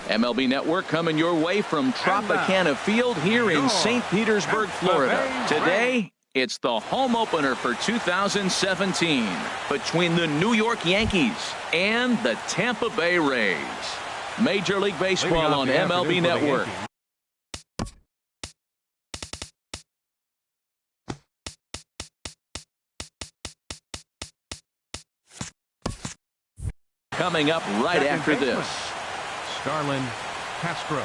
MLB Network coming your way from Tropicana Field here in St. Petersburg, Florida. Today, it's the home opener for 2017 between the New York Yankees and the Tampa Bay Rays. Major League Baseball on MLB Network. Coming up right after this. Starlin Castro.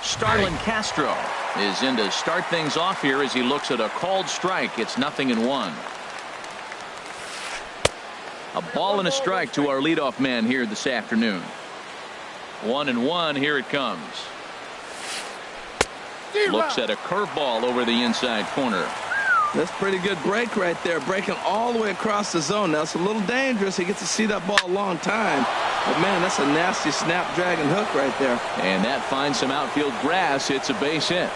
Starlin Castro is in to start things off here as he looks at a called strike. It's 0-1. A ball and a strike to our leadoff man here this afternoon. 1-1. Here it comes. Looks at a curveball over the inside corner. That's pretty good break right there, breaking all the way across the zone. Now it's a little dangerous. He gets to see that ball a long time, but man, that's a nasty snapdragon hook right there. And that finds some outfield grass. It's a base hit,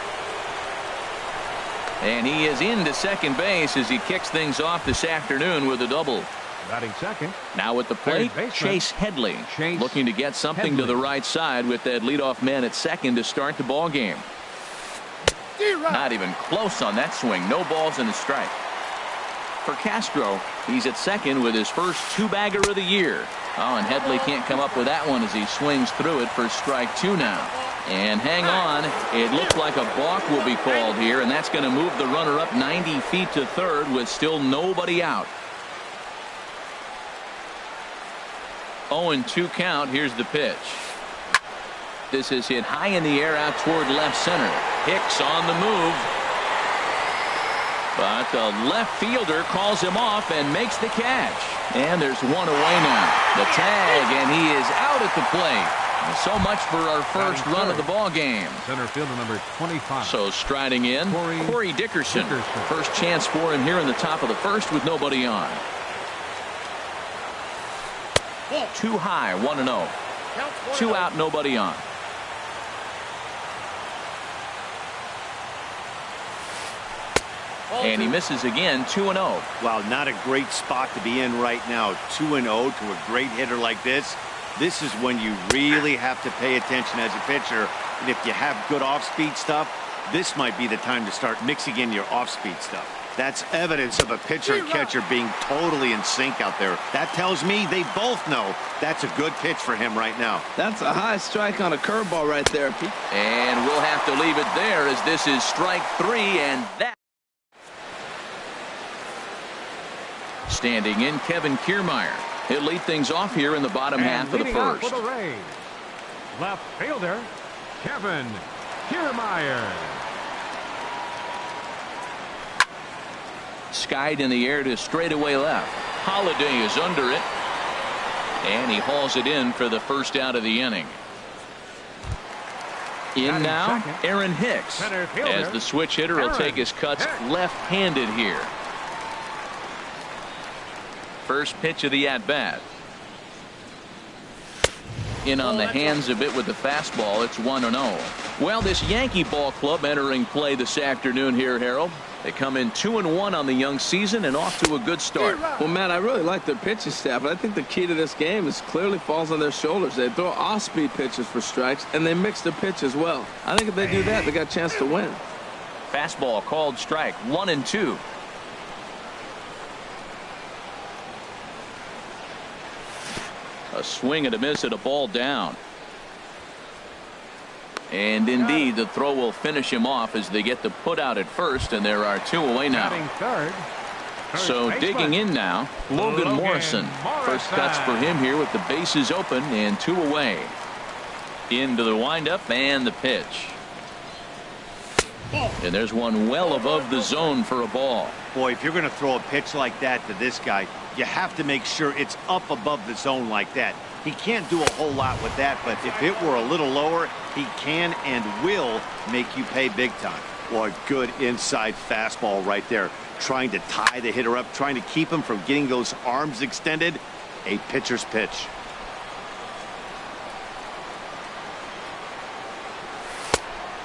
and he is into second base as he kicks things off this afternoon with a double. Batting second. Now at the plate, Chase Headley looking to get something to the right side with that leadoff man at second to start the ball game. Not even close on that swing. No balls and a strike. For Castro, he's at second with his first two-bagger of the year. Oh, and Headley can't come up with that one as he swings through it for strike two now. And hang on, it looks like a balk will be called here, and that's going to move the runner up 90 feet to third with still nobody out. 0-2 count. Here's the pitch. This is hit high in the air out toward left center. Hicks on the move. But the left fielder calls him off and makes the catch. And there's one away now. The tag, and he is out at the plate. So much for our first run of the ball game. Center fielder number 25. So striding in, Corey Dickerson. First chance for him here in the top of the first with nobody on. Too high, 1-0. Two out, nobody on. And he misses again, 2-0. Wow, not a great spot to be in right now. 2-0 to a great hitter like this. This is when you really have to pay attention as a pitcher. And if you have good off-speed stuff, this might be the time to start mixing in your off-speed stuff. That's evidence of a pitcher and catcher being totally in sync out there. That tells me they both know that's a good pitch for him right now. That's a high strike on a curveball right there. And we'll have to leave it there as this is strike three, and that. Standing in, Kevin Kiermaier. He'll lead things off here in the bottom half of the first. For the Rays, left fielder Kevin Kiermaier. Skied in the air to straightaway left. Holiday is under it, and he hauls it in for the first out of the inning. In now, Aaron Hicks, as the switch hitter will take his cuts left-handed here. First pitch of the at-bat. In on the hands a bit with the fastball. It's 1-0. Well, this Yankee ball club entering play this afternoon here, Harold. They come in 2-1 on the young season and off to a good start. Well, man, I really like their pitching staff, but I think the key to this game is clearly falls on their shoulders. They throw off-speed pitches for strikes, and they mix the pitch as well. I think if they do that, they got a chance to win. Fastball called strike, 1-2. A swing and a miss at a ball down. And indeed, the throw will finish him off as they get the put out at first, and there are two away now. So digging in now, Logan Morrison. First cuts for him here with the bases open and two away. Into the windup and the pitch. And there's one well above the zone for a ball. Boy, if you're going to throw a pitch like that to this guy, you have to make sure it's up above the zone like that. He can't do a whole lot with that, but if it were a little lower, he can and will make you pay big time. Boy, good inside fastball right there. Trying to tie the hitter up, trying to keep him from getting those arms extended. A pitcher's pitch.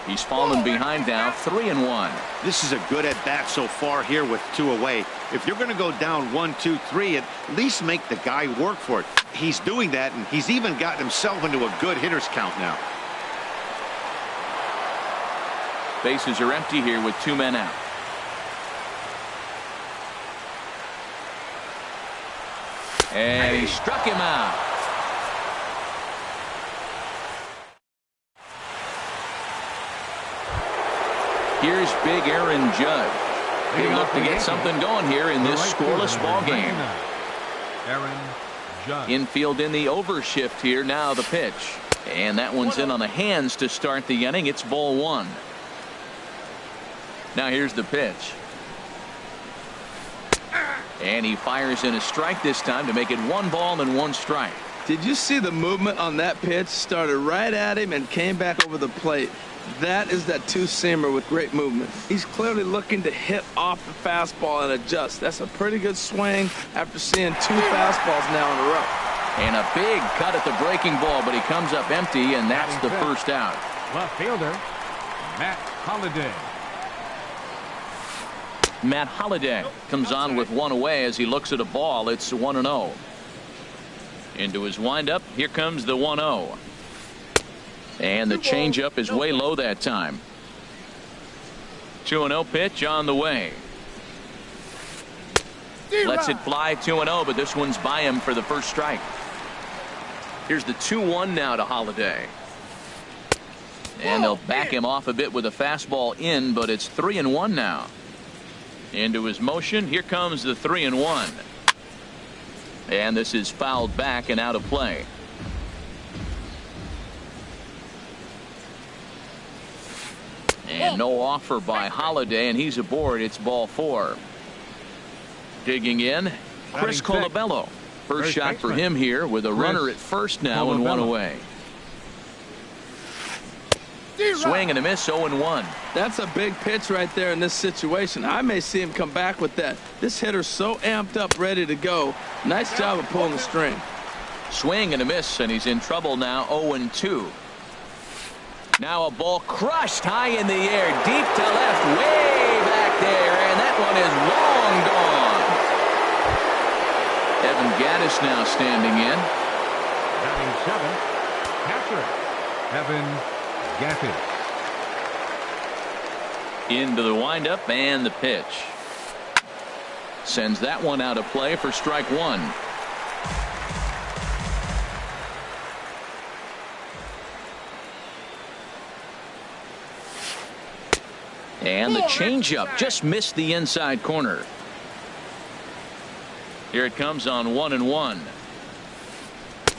He's fallen behind now, 3-1. This is a good at-bat so far here with 2 away. If you're going to go down 1, 2, 3, at least make the guy work for it. He's doing that, and he's even gotten himself into a good hitter's count now. Bases are empty here with 2 men out. And he struck him out. Here's big Aaron Judge. He'll look to get something going here in this scoreless ball game. Aaron Judge. Infield in the overshift here. Now the pitch. And that one's in on the hands to start the inning. It's ball 1. Now here's the pitch. And he fires in a strike this time to make it 1 ball and 1 strike. Did you see the movement on that pitch? Started right at him and came back over the plate. That is that two-seamer with great movement. He's clearly looking to hit off the fastball and adjust. That's a pretty good swing after seeing 2 fastballs now in a row. And a big cut at the breaking ball, but he comes up empty, and that's the first out. Left fielder, Matt Holliday. Matt Holliday comes on with 1 away as he looks at a ball. It's 1-0. Into his windup. Here comes the 1-0. And the changeup is way low that time. 2-0 pitch on the way. Lets it fly 2-0, but this one's by him for the first strike. Here's the 2-1 now to Holliday. And they'll back him off a bit with a fastball in, but it's 3-1 now. Into his motion. Here comes the 3-1. And this is fouled back and out of play. And no offer by Holliday, and he's aboard. It's ball 4. Digging in, Chris Colabello. First shot for him here with a runner at first now and 1 away. Swing and a miss, 0-1. That's a big pitch right there in this situation. I may see him come back with that. This hitter's so amped up, ready to go. Nice job of pulling the string. Swing and a miss, and he's in trouble now, 0-2. Now a ball crushed high in the air, deep to left, way back there, and that one is long gone. Evan Gaddis now standing in. Batting 7, catcher, Evan Gaddis. Into the windup and the pitch. Sends that one out of play for strike 1. And the changeup just missed the inside corner. Here it comes on 1-1.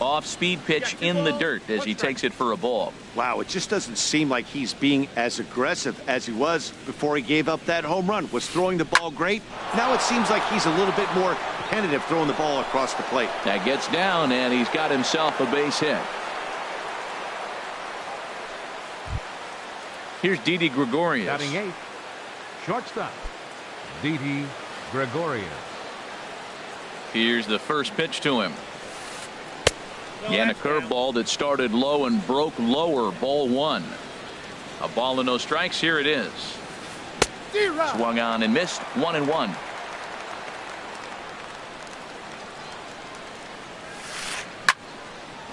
Off-speed pitch in the dirt as he takes it for a ball. Wow, it just doesn't seem like he's being as aggressive as he was before he gave up that home run. Was throwing the ball great. Now it seems like he's a little bit more tentative throwing the ball across the plate. That gets down, and he's got himself a base hit. Here's Didi Gregorius. Batting 8, shortstop, Didi Gregorius. Here's the first pitch to him. And a curveball that started low and broke lower, ball 1. A ball and no strikes. Here it is. Swung on and missed, 1-1.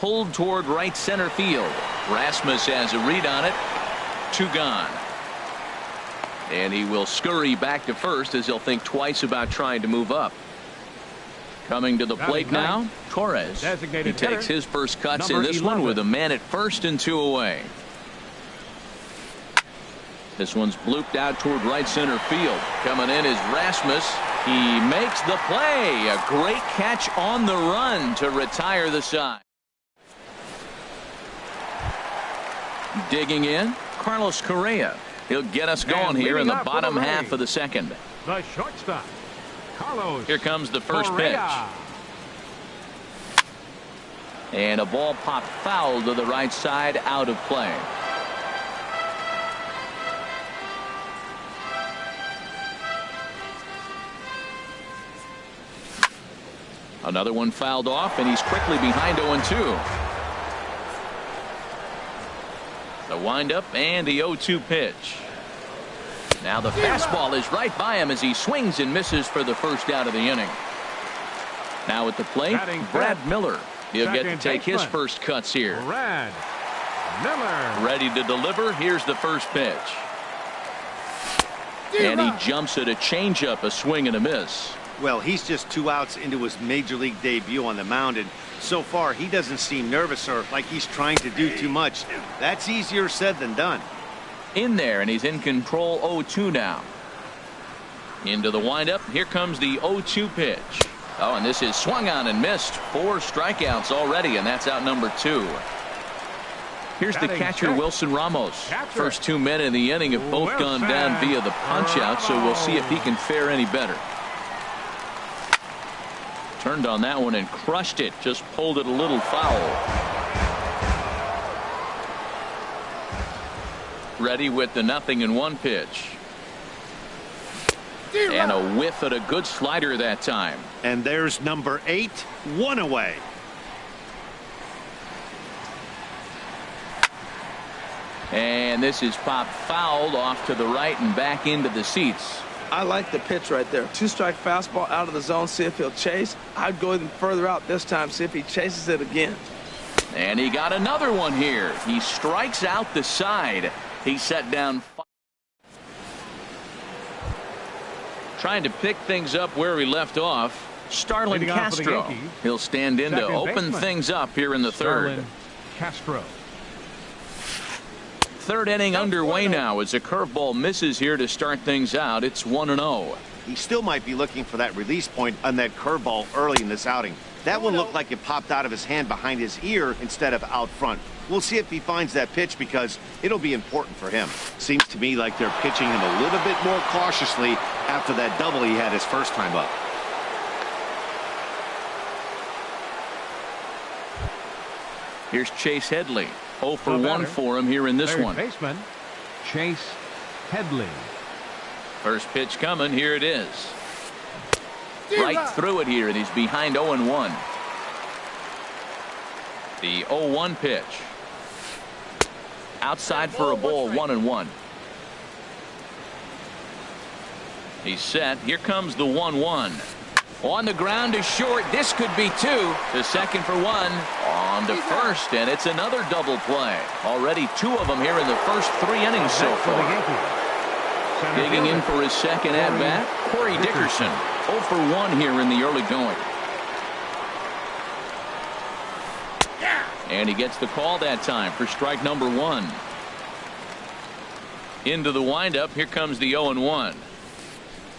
Pulled toward right center field. Rasmus has a read on it. 2 gone. And he will scurry back to first as he'll think twice about trying to move up. Coming to the plate now, Torres. He takes his first cuts in this one with a man at first and 2 away. This one's blooped out toward right center field. Coming in is Rasmus. He makes the play. A great catch on the run to retire the side. Digging in, Carlos Correa. He'll get us going here in the bottom half of the second. The shortstop, Carlos. Here comes the first Correa. pitch. And a ball popped foul to the right side, out of play. Another one fouled off, and he's quickly behind 0-2. The windup and the 0-2 pitch. Now the fastball is right by him as he swings and misses for the first out of the inning. Now at the plate, Brad Miller. He'll get to take his first cuts here. Brad Miller. Ready to deliver. Here's the first pitch. And he jumps at a changeup, a swing and a miss. Well, he's just 2 outs into his major league debut on the mound, and so far he doesn't seem nervous or like he's trying to do too much. That's easier said than done. In there, and he's in control. 0-2 now. Into the windup. Here comes the 0-2 pitch. Oh, and this is swung on and missed. 4 strikeouts already, and that's out number 2. Here's the catcher, Wilson Ramos. First 2 men in the inning have both gone down via the punch-out, so we'll see if he can fare any better. Turned on that one and crushed it. Just pulled it a little foul. Ready with the 0-1 pitch. And a whiff at a good slider that time. And there's number 8, 1 away. And this is popped fouled off to the right and back into the seats. I like the pitch right there. 2-strike fastball out of the zone. See if he'll chase. I'd go even further out this time. See if he chases it again. And he got another one here. He strikes out the side. He set down. Trying to pick things up where he left off. Starlin Castro. He'll stand in to open things up here in the third. Castro. Third inning underway now as a curveball misses here to start things out. It's 1-0. He still might be looking for that release point on that curveball early in this outing. That one looked like it popped out of his hand behind his ear instead of out front. We'll see if he finds that pitch because it'll be important for him. Seems to me like they're pitching him a little bit more cautiously after that double he had his first time up. Here's Chase Headley. 0 for 1 for him here in this one. Baseman Chase Headley. First pitch coming. Here it is. Right through it here, and he's behind 0-1. The 0-1 pitch. Outside for a ball. 1-1. He's set. Here comes the 1-1. On the ground to short. This could be 2. To second for 1. On to first, and it's another double play. Already 2 of them here in the first 3 innings so far. Digging in for his second at-bat, Corey Dickerson. 0 for 1 here in the early going. And he gets the call that time for strike number 1. Into the windup. Here comes the 0-1.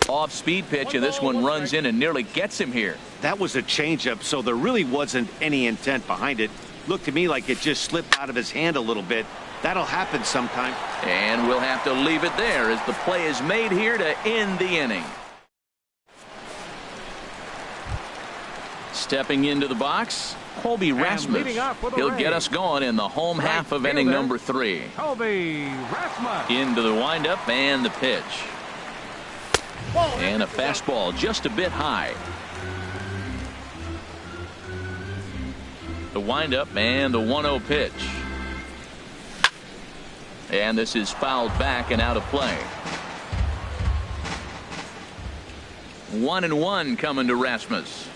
Off-speed pitch, and this one runs in and nearly gets him here. That was a changeup, so there really wasn't any intent behind it. Looked to me like it just slipped out of his hand a little bit. That'll happen sometime. And we'll have to leave it there as the play is made here to end the inning. Stepping into the box, Colby Rasmus. He'll get us going in the home half of inning number 3. Colby Rasmus. Into the windup and the pitch. And a fastball just a bit high. The windup and the 1-0 pitch. And this is fouled back and out of play. 1-1 coming to Rasmus.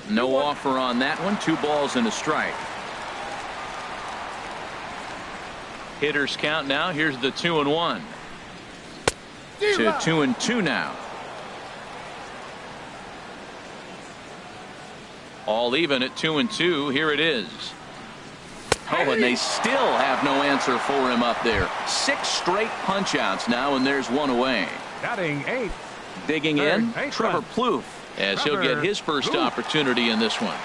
No offer on that one. 2 balls and a strike. Hitters count now. Here's the 2-1. To 2-2 now. All even at 2-2. Here it is. Oh, and they still have no answer for him up there. 6 straight punch outs now, and there's 1 away. Batting 8. Digging in, Trevor Plouffe, as he'll get his first opportunity in this one.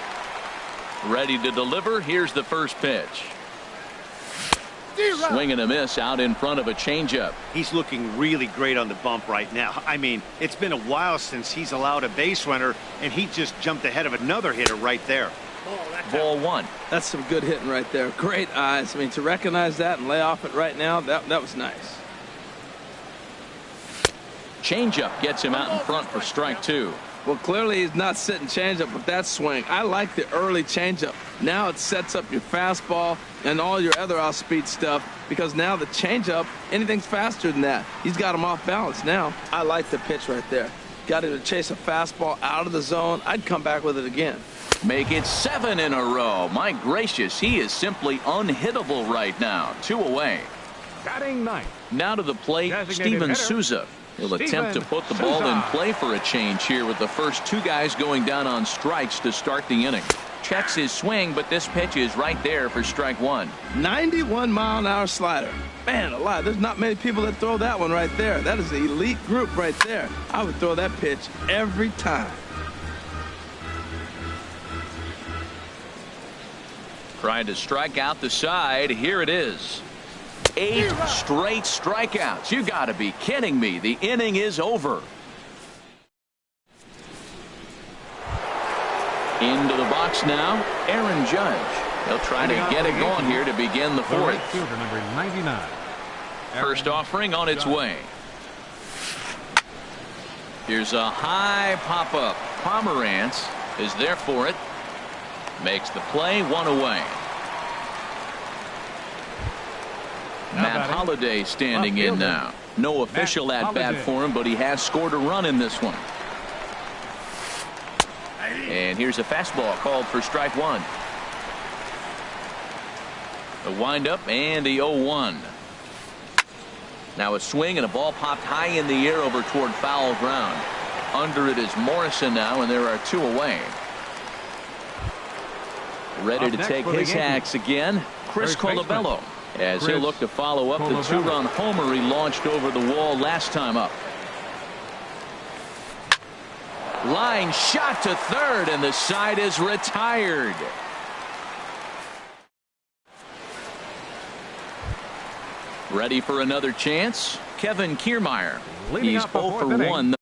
Ready to deliver. Here's the first pitch. Swing and a miss out in front of a changeup. He's looking really great on the bump right now. I mean, it's been a while since he's allowed a base runner, and he just jumped ahead of another hitter right there. Ball 1. That's some good hitting right there. Great eyes. I mean, to recognize that and lay off it right now, that was nice. Changeup gets him out in front for strike 2. Well, clearly he's not sitting changeup with that swing. I like the early changeup. Now it sets up your fastball and all your other off-speed stuff, because now the changeup, anything's faster than that. He's got him off balance now. I like the pitch right there. Got him to chase a fastball out of the zone. I'd come back with it again. Make it 7 in a row. My gracious, he is simply unhittable right now. 2 away. Batting ninth. Now to the plate, Designated Steven hitter, Souza. He'll attempt to put the Steven ball in Souza. play for a change here with the first 2 guys going down on strikes to start the inning. Checks his swing, but this pitch is right there for strike 1. 91-mile-an-hour slider. Man alive, there's not many people that throw that one right there. That is an elite group right there. I would throw that pitch every time. Trying to strike out the side. Here it is. 8 straight strikeouts. You got to be kidding me. The inning is over. Into the box now, Aaron Judge. He'll try to get it going here to begin the 4th. Right fielder, number 99. First offering on its way. Here's a high pop-up. Pomerantz is there for it. Makes the play, 1 away. Matt Holliday standing in now. No official at-bat for him, but he has scored a run in this one. And here's a fastball called for strike 1. The windup and the 0-1. Now a swing and a ball popped high in the air over toward foul ground. Under it is Morrison now, and there are 2 away. Ready to take his hacks again, Chris Colabello, as he'll look to follow up the 2-run homer he launched over the wall last time up. Line shot to third, and the side is retired. Ready for another chance, Kevin Kiermaier. He's 0 for 1.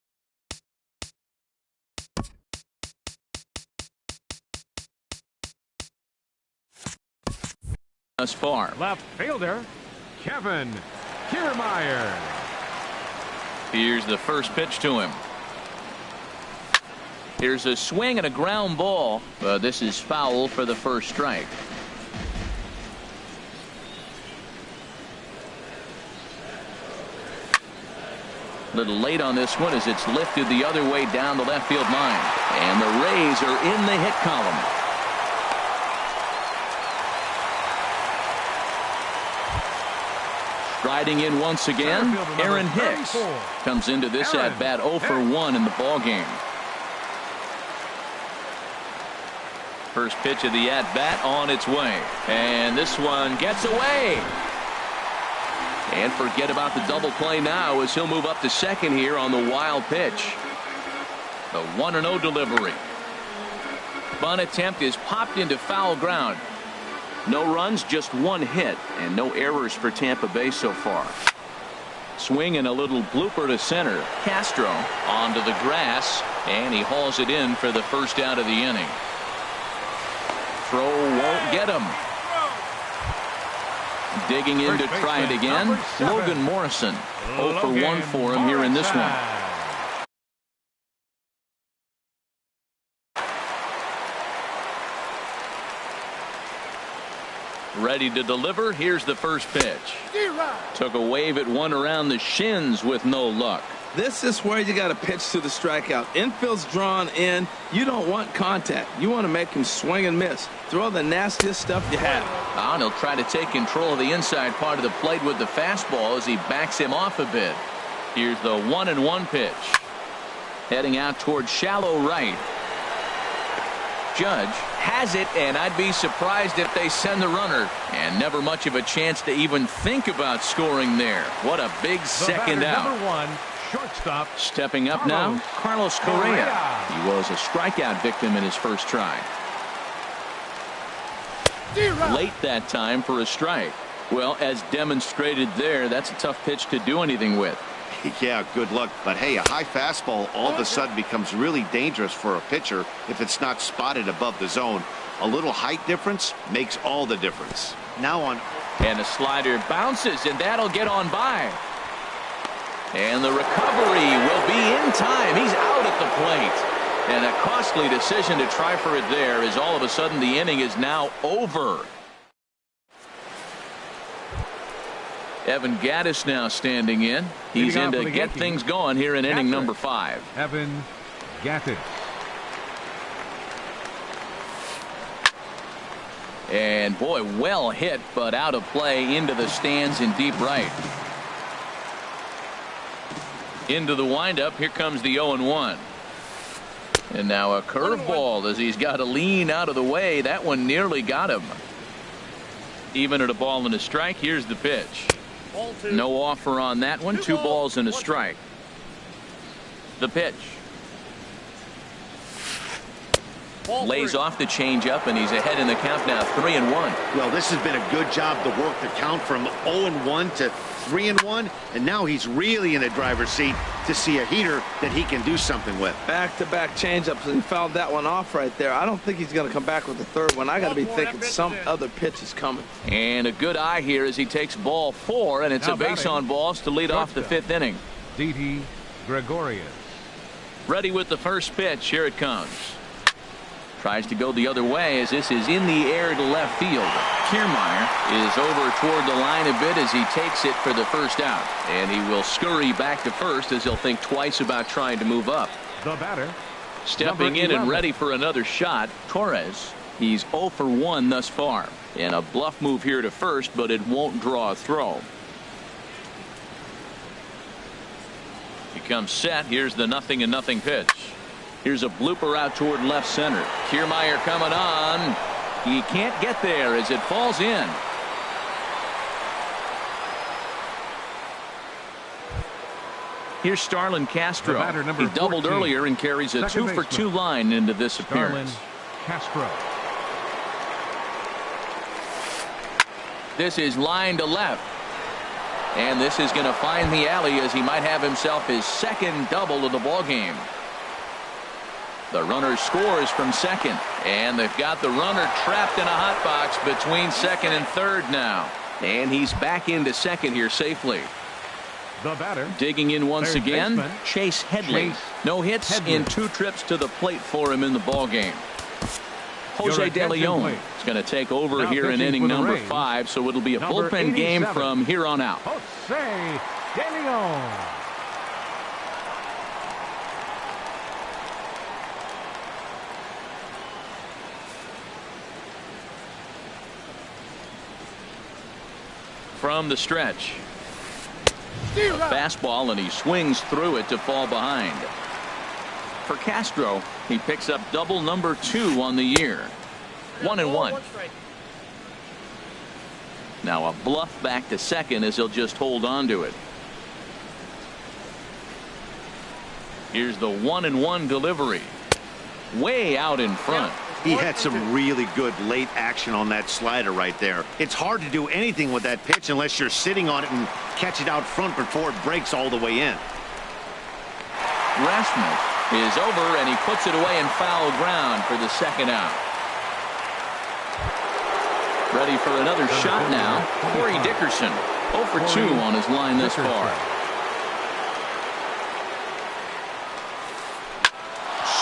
Thus far. Left fielder, Kevin Kiermaier. Here's the first pitch to him. Here's a swing and a ground ball. This is foul for the first strike. Little late on this one as it's lifted the other way down the left field line. And the Rays are in the hit column. Striding in once again, Aaron Hicks comes into this at-bat 0 for 1 in the ballgame. First pitch of the at-bat on its way. And this one gets away. And forget about the double play now as he'll move up to second here on the wild pitch. The 1-0 delivery. Bunt attempt is popped into foul ground. No runs, just 1 hit, and no errors for Tampa Bay so far. Swing and a little blooper to center. Castro onto the grass, and he hauls it in for the first out of the inning. Throw won't get him. Digging in to try it again, Logan Morrison. 0 for 1 for him here in this one. Ready to deliver. Here's the first pitch. Took a wave at one around the shins with no luck. This is where you got to pitch to the strikeout. Infield's drawn in. You don't want contact. You want to make him swing and miss. Throw the nastiest stuff you have. And he'll try to take control of the inside part of the plate with the fastball as he backs him off a bit. Here's the 1-1 pitch. Heading out towards shallow right. Judge has it, and I'd be surprised if they send the runner. And never much of a chance to even think about scoring there. What a big second out. Number 1, shortstop. Stepping up now, Carlos Correa. He was a strikeout victim in his first try. Late that time for a strike. Well, as demonstrated there, that's a tough pitch to do anything with. Yeah, good luck. But hey, a high fastball all of a sudden becomes really dangerous for a pitcher if it's not spotted above the zone. A little height difference makes all the difference. Now on. And a slider bounces, and that'll get on by. And the recovery will be in time. He's out at the plate. And a costly decision to try for it there, as all of a sudden the inning is now over. Evan Gattis now standing in. He's in to get things going here in inning number 5. Evan Gattis. And boy, well hit, but out of play into the stands in deep right. Into the windup. Here comes the 0-1. And now a curveball as he's got to lean out of the way. That one nearly got him. Even at a ball and a strike. Here's the pitch. No offer on that one. 2 balls and a strike. The pitch. Lays off the changeup, and he's ahead in the count now, 3-1. Well, this has been a good job to work the count from 0-1 to 3-1, and now he's really in the driver's seat to see a heater that he can do something with. Back-to-back changeups, and he fouled that one off right there. I don't think he's going to come back with the third one. I got to be thinking some other pitch is coming. And a good eye here as he takes ball 4, and it's a base on balls to lead off the 5th inning. Didi Gregorius. Ready with the first pitch. Here it comes. Tries to go the other way as this is in the air to left field. Kiermaier is over toward the line a bit as he takes it for the first out. And he will scurry back to first as he'll think twice about trying to move up. The batter. Stepping in and ready for another shot, Torres. He's 0 for 1 thus far. And a bluff move here to first, but it won't draw a throw. He comes set. Here's the 0-0 pitch. Here's a blooper out toward left center. Kiermaier coming on. He can't get there as it falls in. Here's Starlin Castro. He doubled 14. Earlier and carries a 2 for 2 line into this appearance. Starlin Castro. This is line to left. And this is going to find the alley as he might have himself his second double of the ball game. The runner scores from second, and they've got the runner trapped in a hot box between second and third now. And he's back into second here safely. The batter. Digging in once again, baseman, Chase Headley. No hits in 2 trips to the plate for him in the ball game. Jose De Leon is going to take over here in inning number 5, so it'll be a bullpen game from here on out. Jose De Leon. From the stretch. A fastball, and he swings through it to fall behind. For Castro, he picks up double number 2 on the year. 1-1. Now a bluff back to second as he'll just hold on to it. Here's the 1-1 delivery. Way out in front. He had some really good late action on that slider right there. It's hard to do anything with that pitch unless you're sitting on it and catch it out front before it breaks all the way in. Rasmus is over, and he puts it away in foul ground for the second out. Ready for another shot now. Corey Dickerson 0 for 2 on his line thus far.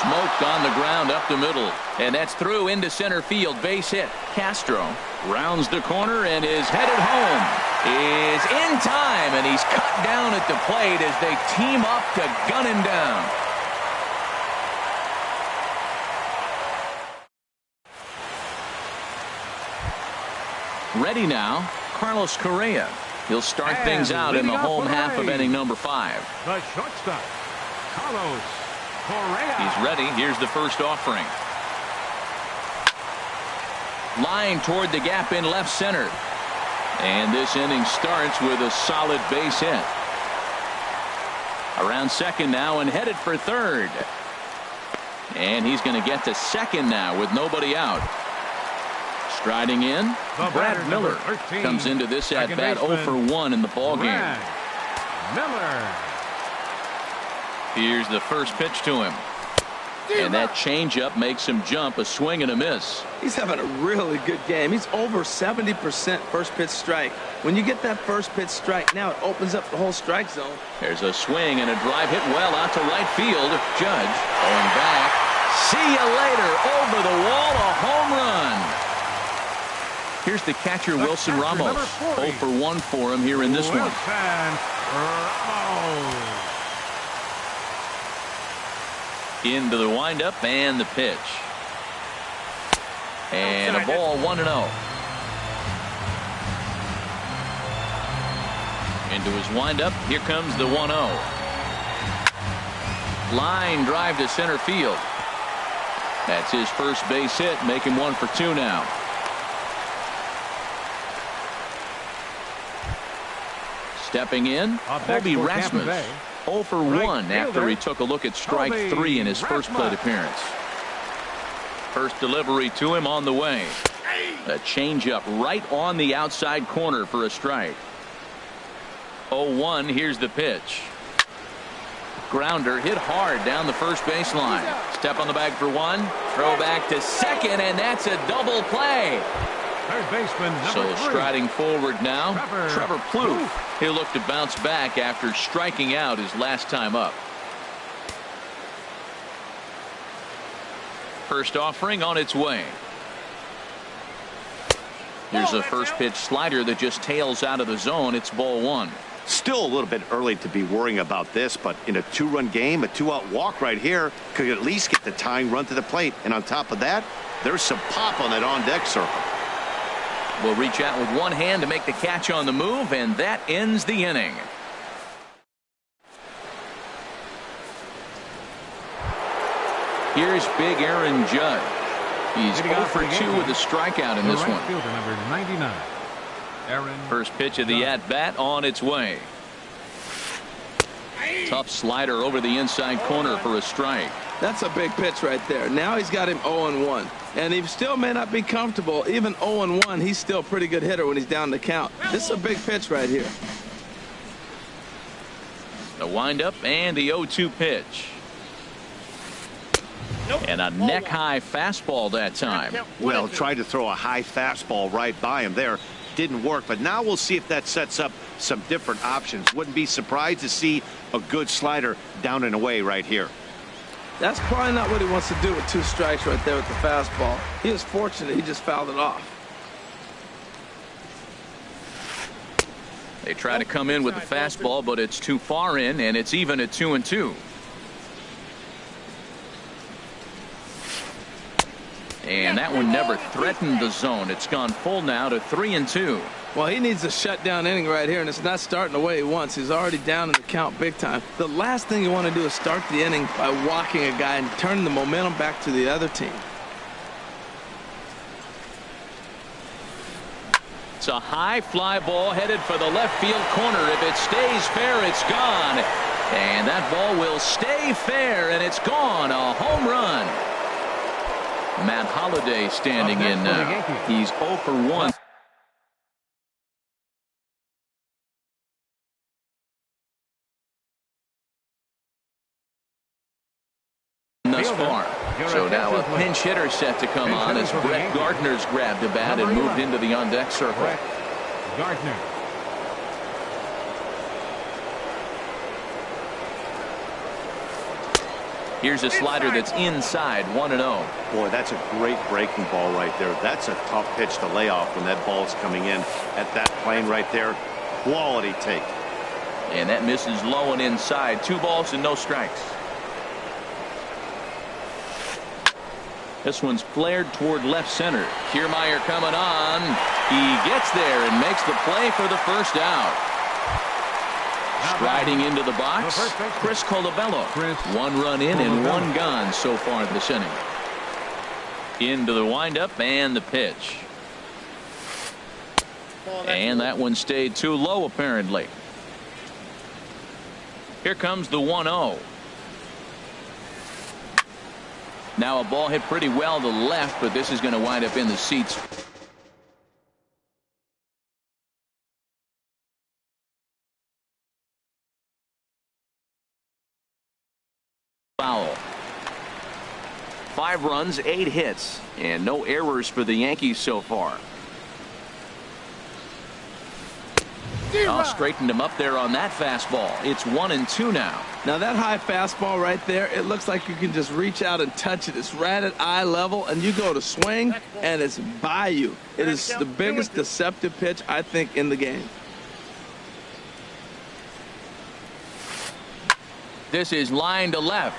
Smoked on the ground up the middle, and that's through into center field. Base hit. Castro rounds the corner and is headed home. Is in time, and he's cut down at the plate as they team up to gun him down. Ready now, Carlos Correa. He'll start things out in the home half of inning number 5. The shortstop, Carlos Correa. He's ready. Here's the first offering. Line toward the gap in left center. And this inning starts with a solid base hit. Around second now and headed for third. And he's going to get to second now with nobody out. Striding in, Brad Miller comes into this at bat 0 for 1 in the ball game. Miller. Here's the first pitch to him. And that changeup makes him jump, a swing and a miss. He's having a really good game. He's over 70% first pitch strike. When you get that first pitch strike, now it opens up the whole strike zone. There's a swing and a drive hit well out to right field. Judge going back. See you later. Over the wall, a home run. Here's the catcher, Wilson Ramos. 0 for 1 for him here in this one. Ramos. Into the windup and the pitch. And a ball 1-0. Into his windup. Here comes the 1-0. Line drive to center field. That's his first base hit, making 1 for 2 now. Stepping in, Kobe Rasmus. 0 for 1 after he took a look at strike 3 in his first plate appearance. First delivery to him on the way. A changeup right on the outside corner for a strike. 0-1. Here's the pitch. Grounder hit hard down the first baseline. Step on the bag for 1. Throw back to second, and that's a double play. Third baseman number 3. Striding forward now, Trevor Plouffe. He'll look to bounce back after striking out his last time up. First offering on its way. Here's a first pitch slider that just tails out of the zone. It's ball 1. Still a little bit early to be worrying about this, but in a 2-run game, a 2-out walk right here could at least get the tying run to the plate. And on top of that, there's some pop on that on-deck circle. Will reach out with one hand to make the catch on the move, and that ends the inning. Here's big Aaron Judge. He's 0 for 2 with a strikeout in this one. Fielder number 99. Aaron First pitch of the at-bat on its way. Tough slider over the inside corner for a strike. That's a big pitch right there. Now he's got him 0-1. And he still may not be comfortable. Even 0-1, he's still a pretty good hitter when he's down the count. This is a big pitch right here. The windup and the 0-2 pitch. And a neck-high fastball that time. Well, tried to throw a high fastball right by him there. Didn't work, but now we'll see if that sets up some different options. Wouldn't be surprised to see a good slider down and away right here. That's probably not what he wants to do with 2 strikes right there with the fastball. He was fortunate he just fouled it off. They try to come in with the fastball, but it's too far in, and it's even at 2-2. And that one never threatened the zone. It's gone full now to 3-2. Well, he needs a shutdown inning right here, and it's not starting the way he wants. He's already down in the count big time. The last thing you want to do is start the inning by walking a guy and turning the momentum back to the other team. It's a high fly ball headed for the left field corner. If it stays fair, it's gone. And that ball will stay fair, and it's gone. A home run. Matt Holliday standing in now. He's 0 for 1. Thus far. So now a pinch hitter set to come on as Brett Gardner's grabbed a bat and moved into the on-deck circle. Gardner. Here's a slider that's inside, 1-0. Boy, that's a great breaking ball right there. That's a tough pitch to lay off when that ball's coming in at that plane right there. Quality take. And that misses low and inside. 2 balls and no strikes. This one's flared toward left center. Kiermaier coming on. He gets there and makes the play for the first out. Striding into the box, Chris Colabello. 1 run in and 1 gone so far this inning. Into the windup and the pitch. And that one stayed too low apparently. Here comes the 1-0. Now a ball hit pretty well to left, but this is going to wind up in the seats. Foul. 5 runs, 8 hits, and no errors for the Yankees so far. Oh, straightened him up there on that fastball. It's 1-2 now. Now that high fastball right there, it looks like you can just reach out and touch it. It's right at eye level, and you go to swing, and it's by you. It is the biggest deceptive pitch, I think, in the game. This is line to left,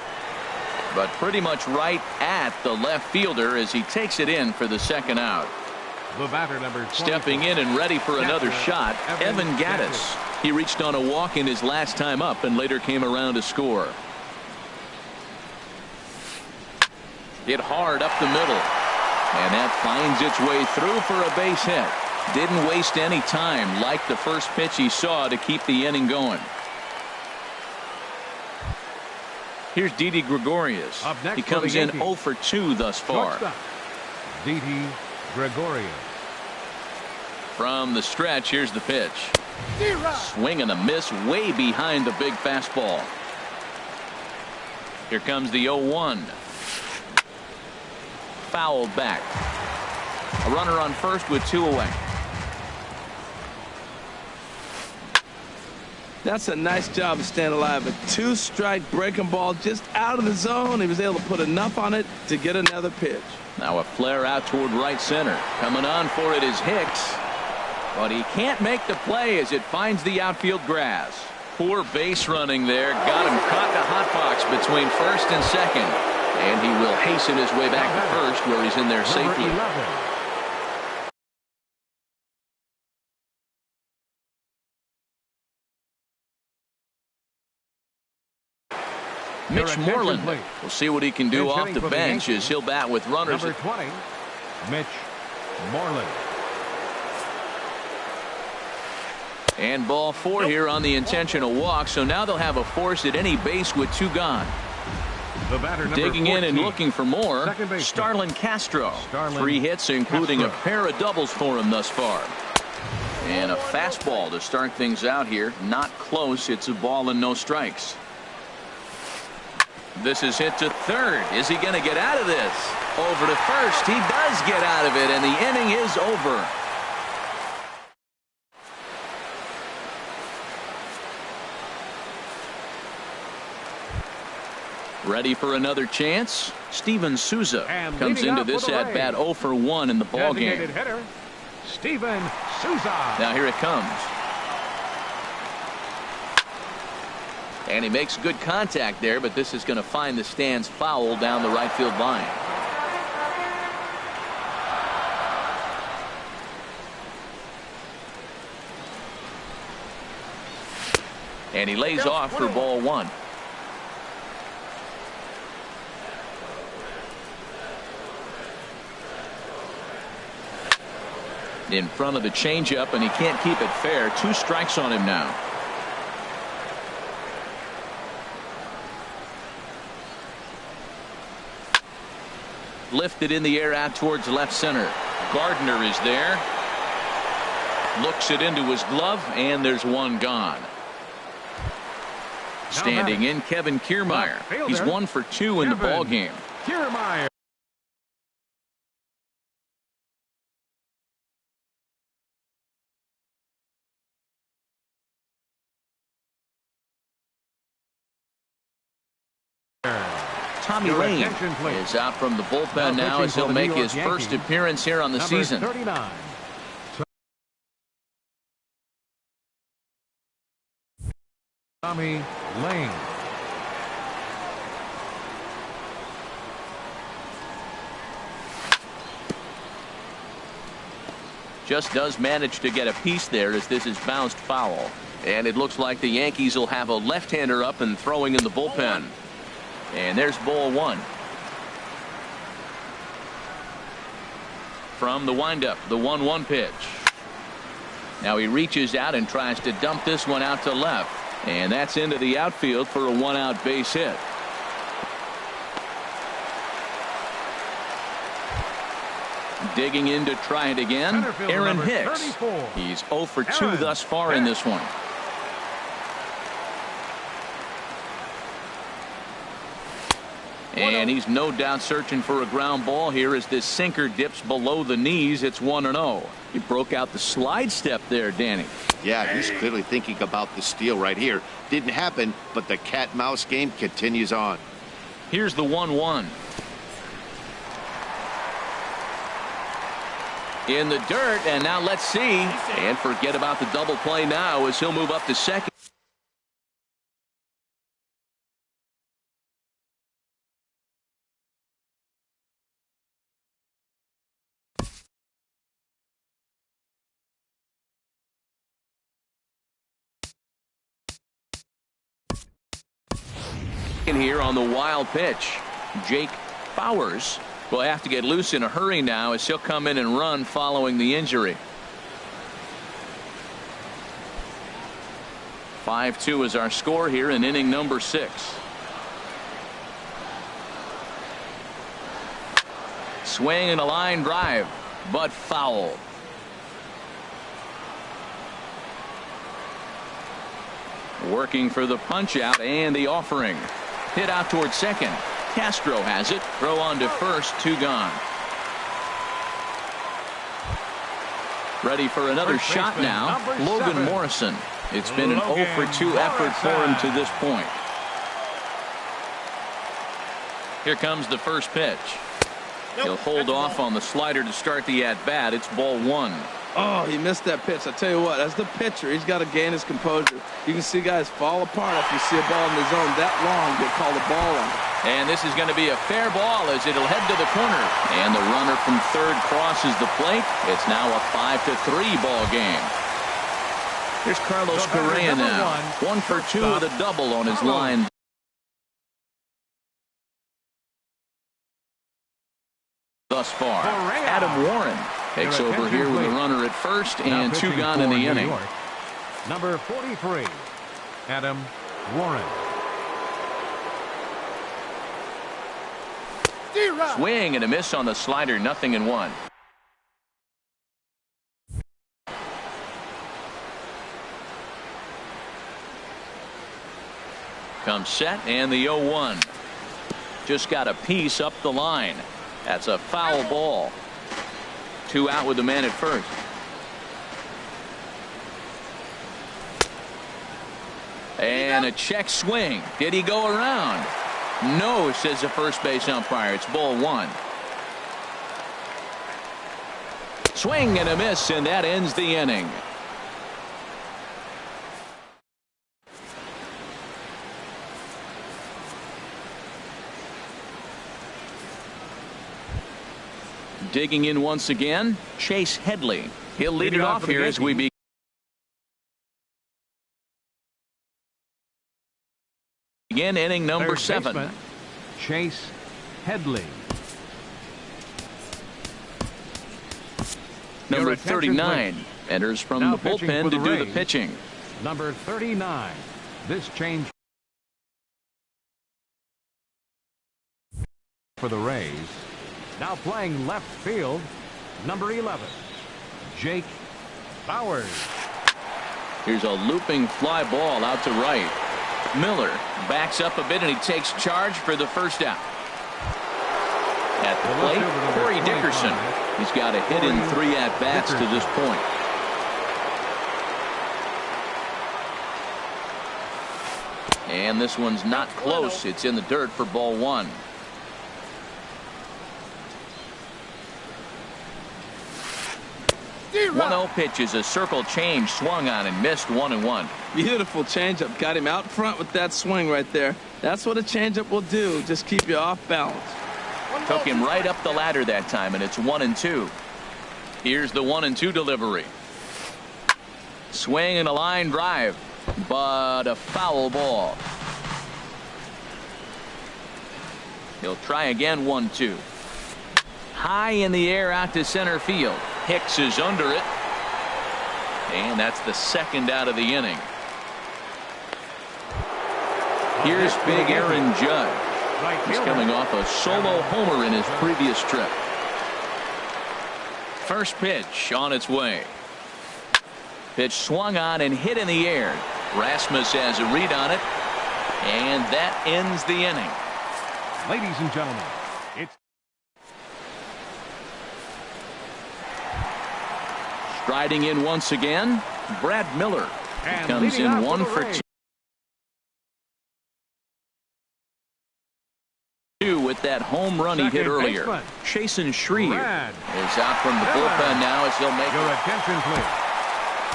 but pretty much right at the left fielder as he takes it in for the second out. The batter, number 24. Stepping in and ready for another shot, Evan Gattis. He reached on a walk in his last time up and later came around to score. Hit hard up the middle, and that finds its way through for a base hit. Didn't waste any time like the first pitch he saw to keep the inning going. Here's Didi Gregorius. He comes in 0 for 2 thus far. Didi Gregorius. From the stretch, here's the pitch. Swing and a miss way behind the big fastball. Here comes the 0-1. Fouled back. A runner on first with 2 away. That's a nice job of staying alive. A 2-strike breaking ball just out of the zone. He was able to put enough on it to get another pitch. Now a flare out toward right center. Coming on for it is Hicks. But he can't make the play as it finds the outfield grass. Poor base running there. Got him caught in a hot box between first and second. And he will hasten his way back to first where he's in there safely. Mitch Moreland. We'll see what he can do off the bench as he'll bat with runners. Number 20, Mitch Moreland. And ball 4 here on the intentional walk. So now they'll have a force at any base with 2 gone. The batter, number Digging 14, in and looking for more. Starlin Castro. 3 hits, including a pair of doubles for him thus far. And a fastball to start things out here. Not close. It's a ball and no strikes. This is hit to third. Is he going to get out of this? Over to first. He does get out of it, and the inning is over. Ready for another chance? Steven Souza comes into this at bat 0 for 1 in the ballgame. Hitter, Steven Souza. Now here it comes. And he makes good contact there, but this is going to find the stands foul down the right field line. And he lays off for ball 1. In front of the changeup, and he can't keep it fair. 2 strikes on him now. Lifted in the air out towards left center. Gardner is there. Looks it into his glove, and there's 1 gone. Standing in, Kevin Kiermaier. He's 1 for 2 in the ball game. Kiermaier. Tommy Lane is out from the bullpen now as he'll make his first appearance here on the season. 39. Tommy Lane. Just does manage to get a piece there as this is bounced foul. And it looks like the Yankees will have a left-hander up and throwing in the bullpen. And there's ball 1. From the windup, the 1-1 pitch. Now he reaches out and tries to dump this one out to left. And that's into the outfield for a 1-out base hit. Digging in to try it again, Aaron Hicks. 34. He's 0 for 2 thus far in this one. And he's no doubt searching for a ground ball here as this sinker dips below the knees. It's 1-0. He broke out the slide step there, Danny. Yeah, he's clearly thinking about the steal right here. Didn't happen, but the cat-mouse game continues on. Here's the 1-1. In the dirt, and now let's see. And forget about the double play now as he'll move up to second. In here on the wild pitch, Jake Bowers will have to get loose in a hurry now as he'll come in and run following the injury. 5-2 is our score here in inning number 6. Swing and a line drive, but foul. Working for the punch out and the offering. Hit out towards second. Castro has it. Throw on to first. 2 gone. Ready for another shot now. Logan Morrison. It's been an 0 for 2 effort for him to this point. Here comes the first pitch. He'll hold off on the slider to start the at-bat. It's ball 1. Oh, he missed that pitch. I tell you what, as the pitcher, he's got to gain his composure. You can see guys fall apart if you see a ball in the zone that long, get called a ball on. And this is going to be a fair ball as it'll head to the corner. And the runner from third crosses the plate. It's now a 5-3 ball game. Here's Carlos Correa now. 1 for 2 with a double on his line. Thus far, Adam Warren takes over here with a runner at first and 2 gone in the inning. Number 43, Adam Warren. Swing and a miss on the slider, 0-1. Comes set and the 0-1. Just got a piece up the line. That's a foul ball. 2 out with the man at first. And a check swing. Did he go around? No, says the first base umpire. It's ball 1. Swing and a miss, and that ends the inning. Digging in once again, Chase Headley. He'll lead it off here as we begin inning number 7. Chase Headley. Number 39 enters from the bullpen to do the pitching. Number 39. This change for the Rays. Now playing left field, number 11, Jake Bowers. Here's a looping fly ball out to right. Miller backs up a bit and he takes charge for the first out. At the plate, Corey Dickerson. He's got a hit in 3 at-bats to this point. And this one's not close. It's in the dirt for ball 1. 1-0 pitch is a circle change, swung on and missed. 1-1. Beautiful changeup. Got him out front with that swing right there. That's what a changeup will do. Just keep you off balance. Took him right up the ladder that time, and it's 1-2. Here's the 1-2 delivery. Swing and a line drive, but a foul ball. He'll try again. 1-2. High in the air out to center field. Hicks is under it. And that's the second out of the inning. Here's big Aaron Judge. He's coming off a solo homer in his previous trip. First pitch on its way. Pitch swung on and hit in the air. Rasmus has a read on it. And that ends the inning. Ladies and gentlemen, it's striding in once again, Brad Miller. and Comes leading in off 1 the for race. 2 with that home run he hit Second earlier. baseman, Chasen Shreve Brad is out from the Miller. bullpen now as he'll make Your attention, please.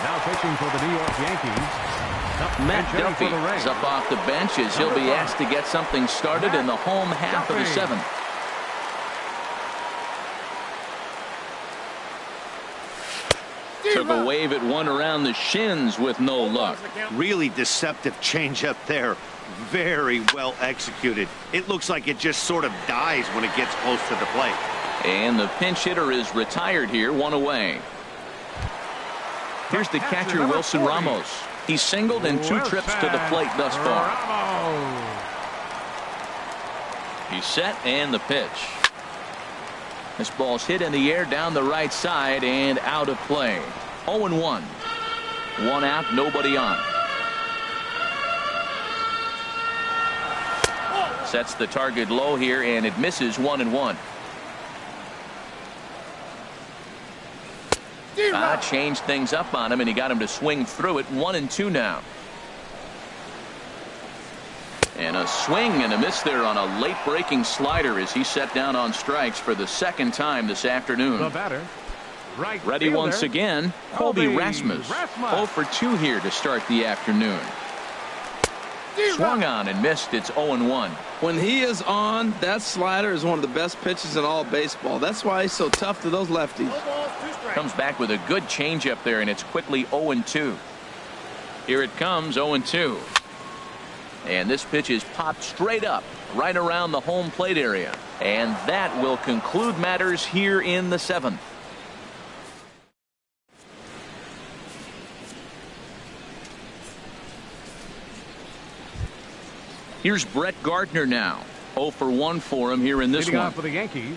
Now pitching for the New York Yankees, Matt pitch hitting Duffy for the Rays. is up off the bench as he'll be asked to get something started in the home half of the Duffy. 7th. Took a wave at one around the shins with no luck. Really deceptive changeup there. Very well executed. It looks like it just sort of dies when it gets close to the plate. And the pinch hitter is retired here, 1 away. Here's the catcher, number Wilson 40. Ramos. He's singled in 2 trips to the plate thus far. Ramos. He's set and the pitch. This ball's hit in the air down the right side and out of play. 0-1. 1 out, nobody on. Sets the target low here and it misses 1-1. Changed things up on him and he got him to swing through it. 1-2 now. And a swing and a miss there on a late breaking slider as he set down on strikes for the 2nd time this afternoon. The batter, right Ready fielder, once again, Colby Rasmus. 0 for 2 here to start the afternoon. Swung on and missed. It's 0-1. When he is on, that slider is one of the best pitches in all baseball. That's why he's so tough to those lefties. Comes back with a good changeup there, and it's quickly 0-2. Here it comes, 0-2. And this pitch is popped straight up, right around the home plate area. And that will conclude matters here in the 7th. Here's Brett Gardner now. 0 for 1 for him here in this leading one. off for the Yankees.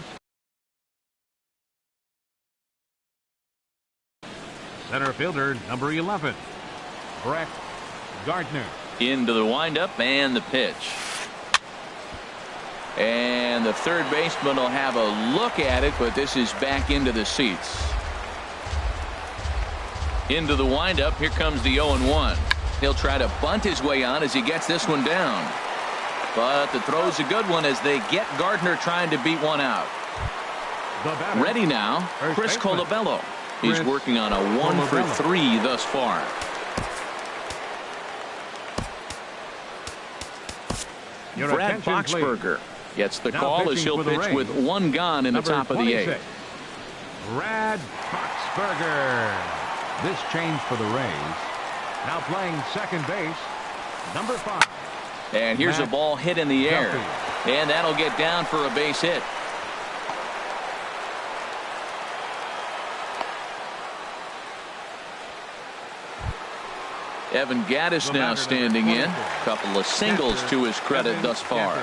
Center fielder, number 11, Brett Gardner. Into the windup and the pitch. And the third baseman will have a look at it, but this is back into the seats. Into the windup. Here comes the 0-1. He'll try to bunt his way on as he gets this one down. But the throw's a good one as they get Gardner trying to beat one out. The batter, Ready now, Chris baseman, Colabello. He's Chris working on a 1 for 3 thus far. Your Brad attention, please. Boxberger gets the Now call as pitching he'll for the pitch Rays, with 1 gone in the number top of the 8th. 26, Brad Boxberger. This change for the Rays. Now playing second base, number 5. And here's a Matt ball hit in the air. Duffy. And that'll get down for a base hit. Evan Gaddis now standing in. Couple of singles to his credit thus far.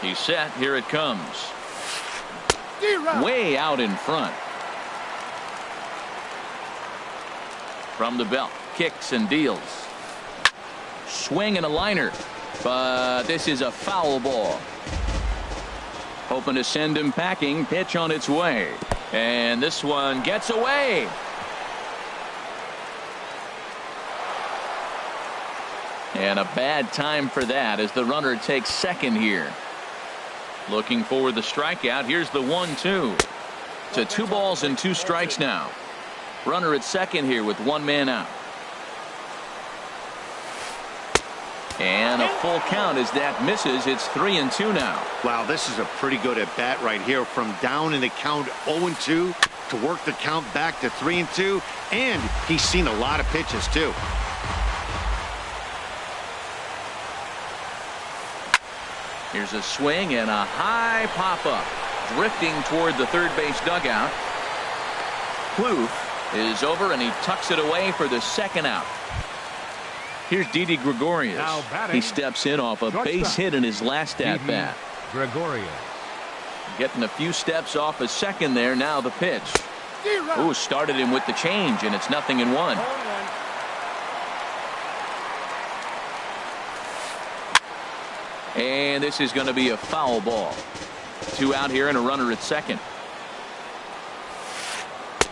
He's set. Here it comes. Way out in front. From the belt. Kicks and deals. Swing and a liner. But this is a foul ball. Hoping to send him packing. Pitch on its way. And this one gets away. And a bad time for that as the runner takes second here. Looking for the strikeout. Here's the 1-2. To 2 balls and 2 strikes now. Runner at second here with 1 man out. And a full count as that misses. It's 3-2 now. Wow, this is a pretty good at bat right here. From down in the count 0-2 to work the count back to 3-2. And he's seen a lot of pitches too. Here's a swing and a high pop-up. Drifting toward the third base dugout. Plouffe is over and he tucks it away for the 2nd out. Here's Didi Gregorius. Now batting, he steps in off a base hit in his last at-bat. Gregorius. Getting a few steps off a second there. Now the pitch. Ooh, started him with the change, and it's 0-1. And this is going to be a foul ball. 2 out here and a runner at second.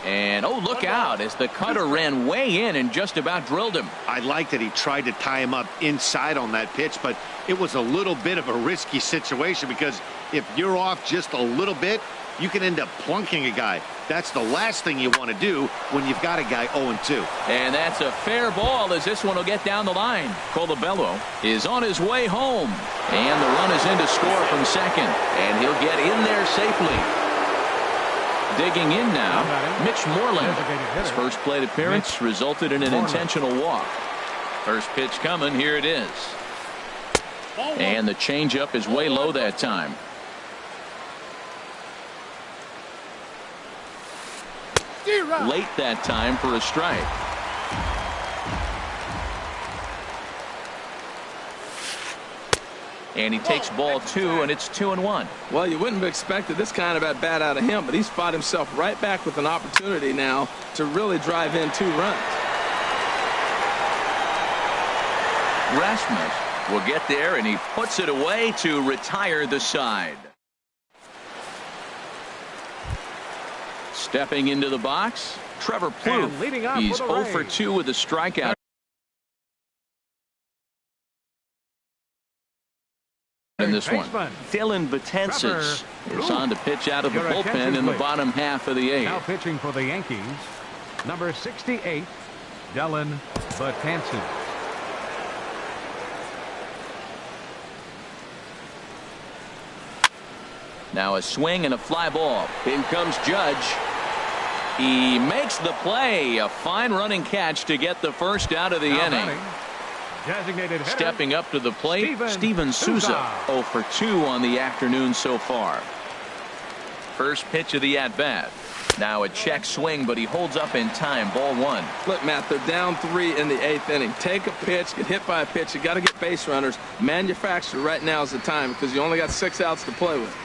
And oh, look out as the cutter ran way in and just about drilled him. I like that he tried to tie him up inside on that pitch, but it was a little bit of a risky situation because if you're off just a little bit, you can end up plunking a guy. That's the last thing you want to do when you've got a guy 0-2. And that's a fair ball as this one will get down the line. Colabello is on his way home. And the run is in to score from second. And he'll get in there safely. Digging in now, Mitch Moreland. His first plate appearance resulted in an intentional walk. First pitch coming. Here it is. And the changeup is way low that time. Late that time for a strike. And he takes ball 2, and it's 2-1. Well, you wouldn't have expected this kind of at bat out of him, but he's fought himself right back with an opportunity now to really drive in 2 runs. Rasmus will get there, and he puts it away to retire the side. Stepping into the box, Trevor Plouffe. He's 0 for 2 with a strikeout. In this one, Dylan Betances is on to pitch out of the bullpen in the bottom half of the 8th. Now pitching for the Yankees, number 68, Dylan Betances. Now a swing and a fly ball. In comes Judge. He makes the play. A fine running catch to get the first out of the inning. Designated hitter, stepping up to the plate, Steven Souza. 0 for 2 on the afternoon so far. First pitch of the at-bat. Now a check swing, but he holds up in time. Ball 1. Look, Matt, they're down 3 in the 8th inning. Take a pitch, get hit by a pitch. You got to get base runners. Manufacture right now is the time because you only got 6 outs to play with.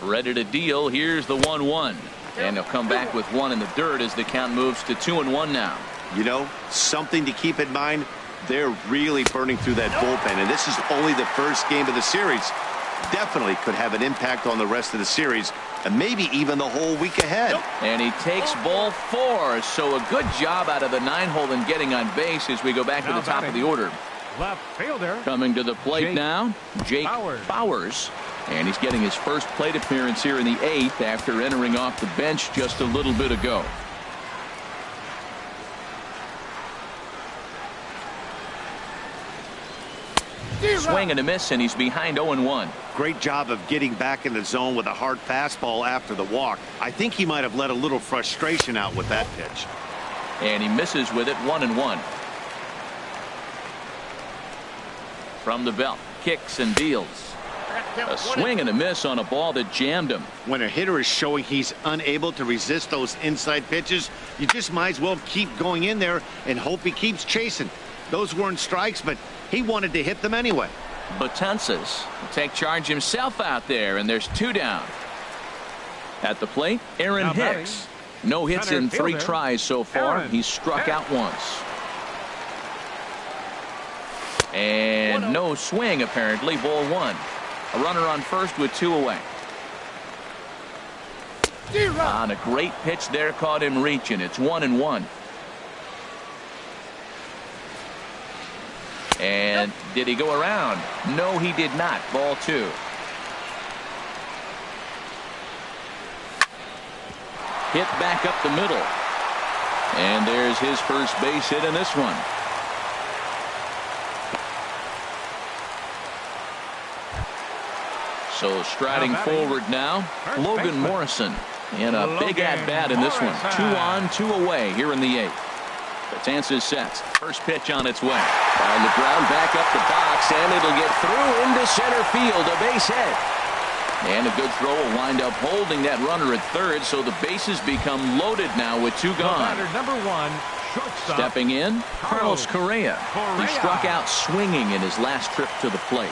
Ready to deal. Here's the 1-1. And he'll come back with 1 in the dirt as the count moves to 2-1 now. You know, something to keep in mind, they're really burning through that bullpen, and this is only the first game of the series. Definitely could have an impact on the rest of the series, and maybe even the whole week ahead. And he takes ball 4, so a good job out of the 9-hole in getting on base as we go back to the top of the order. Left fielder. Coming to the plate now, Jake Bowers. And he's getting his first plate appearance here in the 8th after entering off the bench just a little bit ago. Swing and a miss, and he's behind 0-1. Great job of getting back in the zone with a hard fastball after the walk. I think he might have let a little frustration out with that pitch. And he misses with it. 1-1. From the belt, kicks and deals. A swing and a miss on a ball that jammed him. When a hitter is showing he's unable to resist those inside pitches, you just might as well keep going in there and hope he keeps chasing. Those weren't strikes, but he wanted to hit them anyway. Betances will take charge himself out there, and there's 2 down. At the plate, Aaron Hicks. No hits in 3 tries so far. He's struck out once. And no swing, apparently. Ball 1. A runner on first with 2 away. On a great pitch there, caught him reaching. It's 1-1. And did he go around? No, he did not. Ball 2. Hit back up the middle. And there's his first base hit in this one. So striding forward now, Logan Morrison in a big at-bat in this one. 2 on, 2 away here in the 8th. Betances sets. First pitch on its way. On the ground, back up the box, and it'll get through into center field. A base hit. And a good throw will wind up holding that runner at third, so the bases become loaded now with 2 gone. Number 1, shortstop. Stepping in, Carlos Correa. He struck out swinging in his last trip to the plate.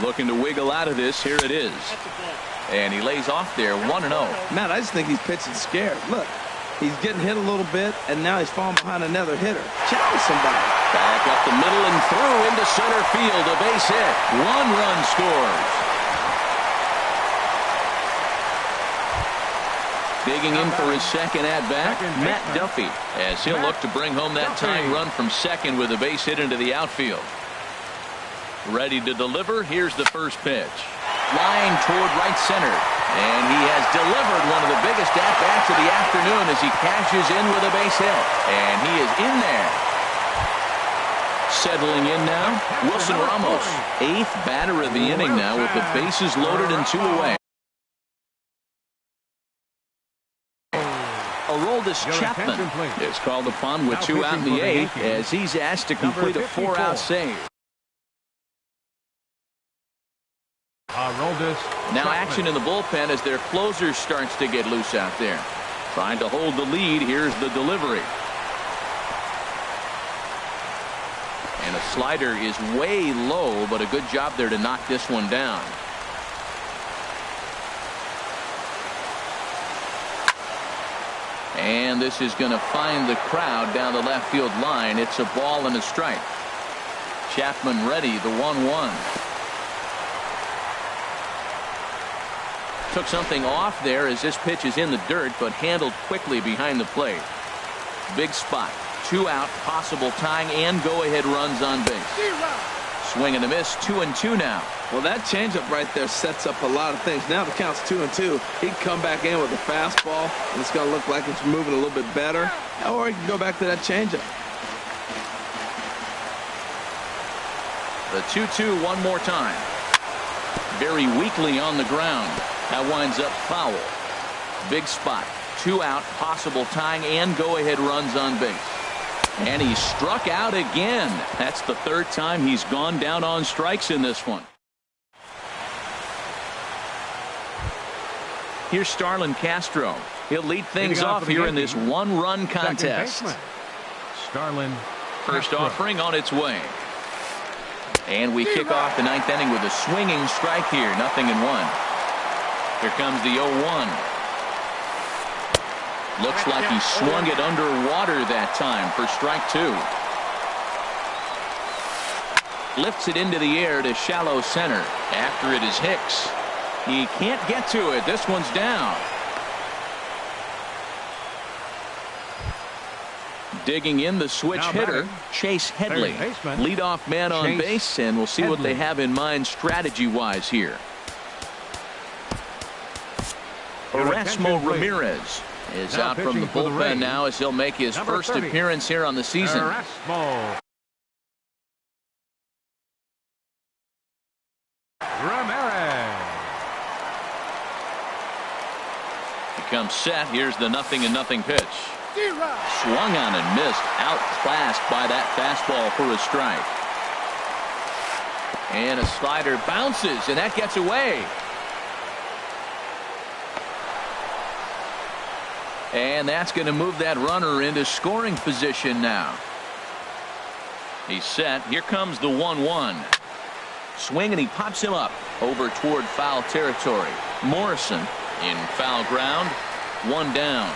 Looking to wiggle out of this. Here it is. And he lays off there, 1-0. Matt, I just think he's pitching scared. Look, He's getting hit a little bit, and now he's falling behind another hitter. Challenge somebody. Back up the middle and through into center field. A base hit. 1 run scores. Digging in for his second at-bat, Matt Duffy, as he'll look to bring home that tying run from second with a base hit into the outfield. Ready to deliver. Here's the first pitch. Flying toward right center. And he has delivered one of the biggest at-bats of the afternoon as he cashes in with a base hit. And he is in there. Settling in now, Wilson Ramos. 8th batter of the inning now with the bases loaded and 2 away. Aroldis Chapman is called upon with 2 out in the 8th as he's asked to complete a 4-out save. Now action in the bullpen as their closer starts to get loose out there. Trying to hold the lead. Here's the delivery. And a slider is way low, but a good job there to knock this one down. And this is going to find the crowd down the left field line. It's a ball and a strike. Chapman ready, the 1-1. Took something off there as this pitch is in the dirt, but handled quickly behind the plate. Big spot. 2 out, possible tying and go-ahead runs on base. Swing and a miss, 2-2 now. Well, that changeup right there sets up a lot of things. Now the count's 2-2. He can come back in with a fastball, and it's going to look like it's moving a little bit better. Or he can go back to that changeup. The 2-2 one more time. Very weakly on the ground. That winds up foul. Big spot. 2 out, possible tying and go-ahead runs on base. And he struck out again. That's the 3rd time he's gone down on strikes in this one. Here's Starlin Castro. He'll lead things off here in this 1-run contest. Starlin. First offering on its way. And we kick off the 9th inning with a swinging strike here. 0-1. Here comes the 0-1. Looks like he swung it underwater that time for strike 2. Lifts it into the air to shallow center. After it is Hicks. He can't get to it. This one's down. Digging in the switch hitter, Chase Headley. Leadoff man on base, and we'll see what they have in mind strategy-wise here. Erasmo Ramirez is out from the bullpen now as he'll make his first appearance here on the season. Erasmo Ramirez. He comes set. Here's the 0-0 pitch. Swung on and missed. Outclassed by that fastball for a strike. And a slider bounces, and that gets away. And that's going to move that runner into scoring position now. He's set. Here comes the 1-1. Swing, and he pops him up over toward foul territory. Morrison in foul ground. 1 down.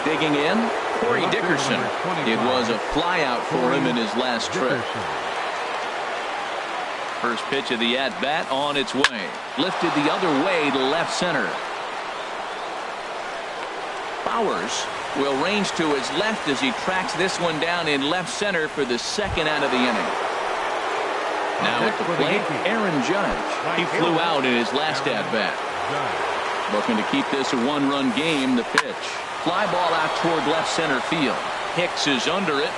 Digging in, Corey Dickerson. It was a flyout for him in his last trip. First pitch of the at-bat on its way. Lifted the other way to left center. Bowers will range to his left as he tracks this one down in left center for the 2nd out of the inning. Now at the plate, Aaron Judge. He flew out in his last at-bat. Looking to keep this a 1-run game. The pitch. Fly ball out toward left center field. Hicks is under it.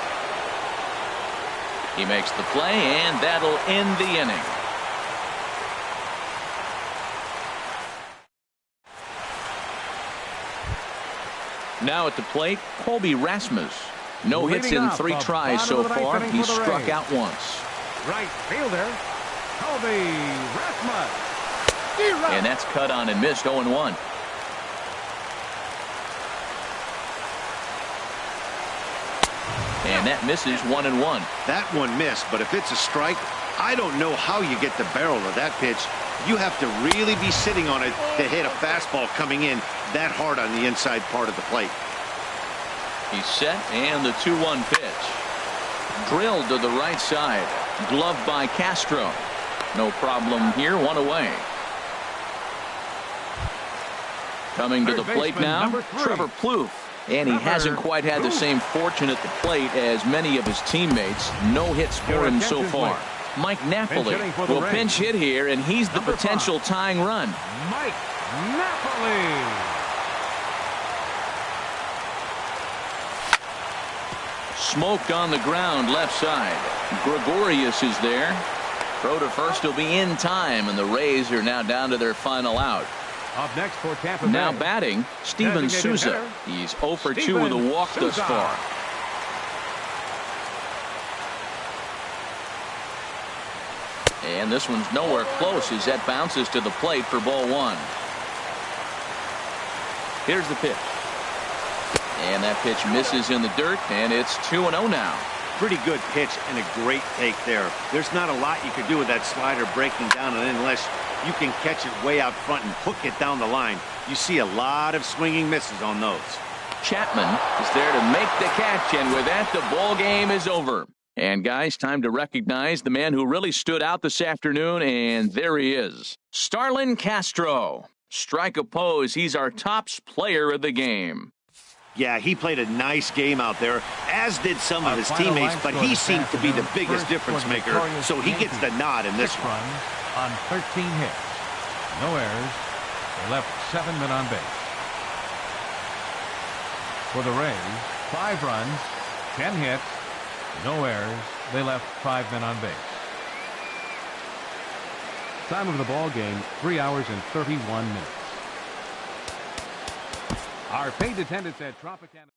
He makes the play, and that'll end the inning. Now at the plate, Colby Rasmus. No hits in 3 tries so far. He's struck out once. Right fielder, Colby Rasmus. And that's cut on and missed. 0-1. And that misses. 1-1. That one missed, but if it's a strike, I don't know how you get the barrel of that pitch You have to really be sitting on it to hit a fastball coming in that hard on the inside part of the plate. He's set, and the 2-1 pitch. Drilled to the right side. Gloved by Castro. No problem here, 1 away. Coming to the plate now, Trevor Plouffe. And he hasn't quite had the same fortune at the plate as many of his teammates. No hits for him so far. Mike Napoli will pinch hit here, and he's the potential tying run. Mike Napoli. Smoked on the ground left side. Gregorius is there. Throw to first will be in time, and the Rays are now down to their final out. Up next for Tampa Bay. Now batting, Steven Souza. He's 0 for 2 with a walk thus far. And this one's nowhere close as that bounces to the plate for ball 1. Here's the pitch. And that pitch misses in the dirt, and it's 2-0 now. Pretty good pitch and a great take there. There's not a lot you can do with that slider breaking down, and unless you can catch it way out front and hook it down the line, you see a lot of swinging misses on those. Chapman is there to make the catch, and with that, the ball game is over. And guys, time to recognize the man who really stood out this afternoon, and there he is. Starlin Castro. Strike a pose. He's our tops player of the game. Yeah, he played a nice game out there, as did some of his teammates, but he seemed to be the biggest difference maker, so he gets the nod in this one. On 13 hits. No errors. They left 7 men on base. For the Rays, 5 runs, 10 hits, no errors. They left 5 men on base. Time of the ball game, 3 hours and 31 minutes. Our paid attendance at Tropicana.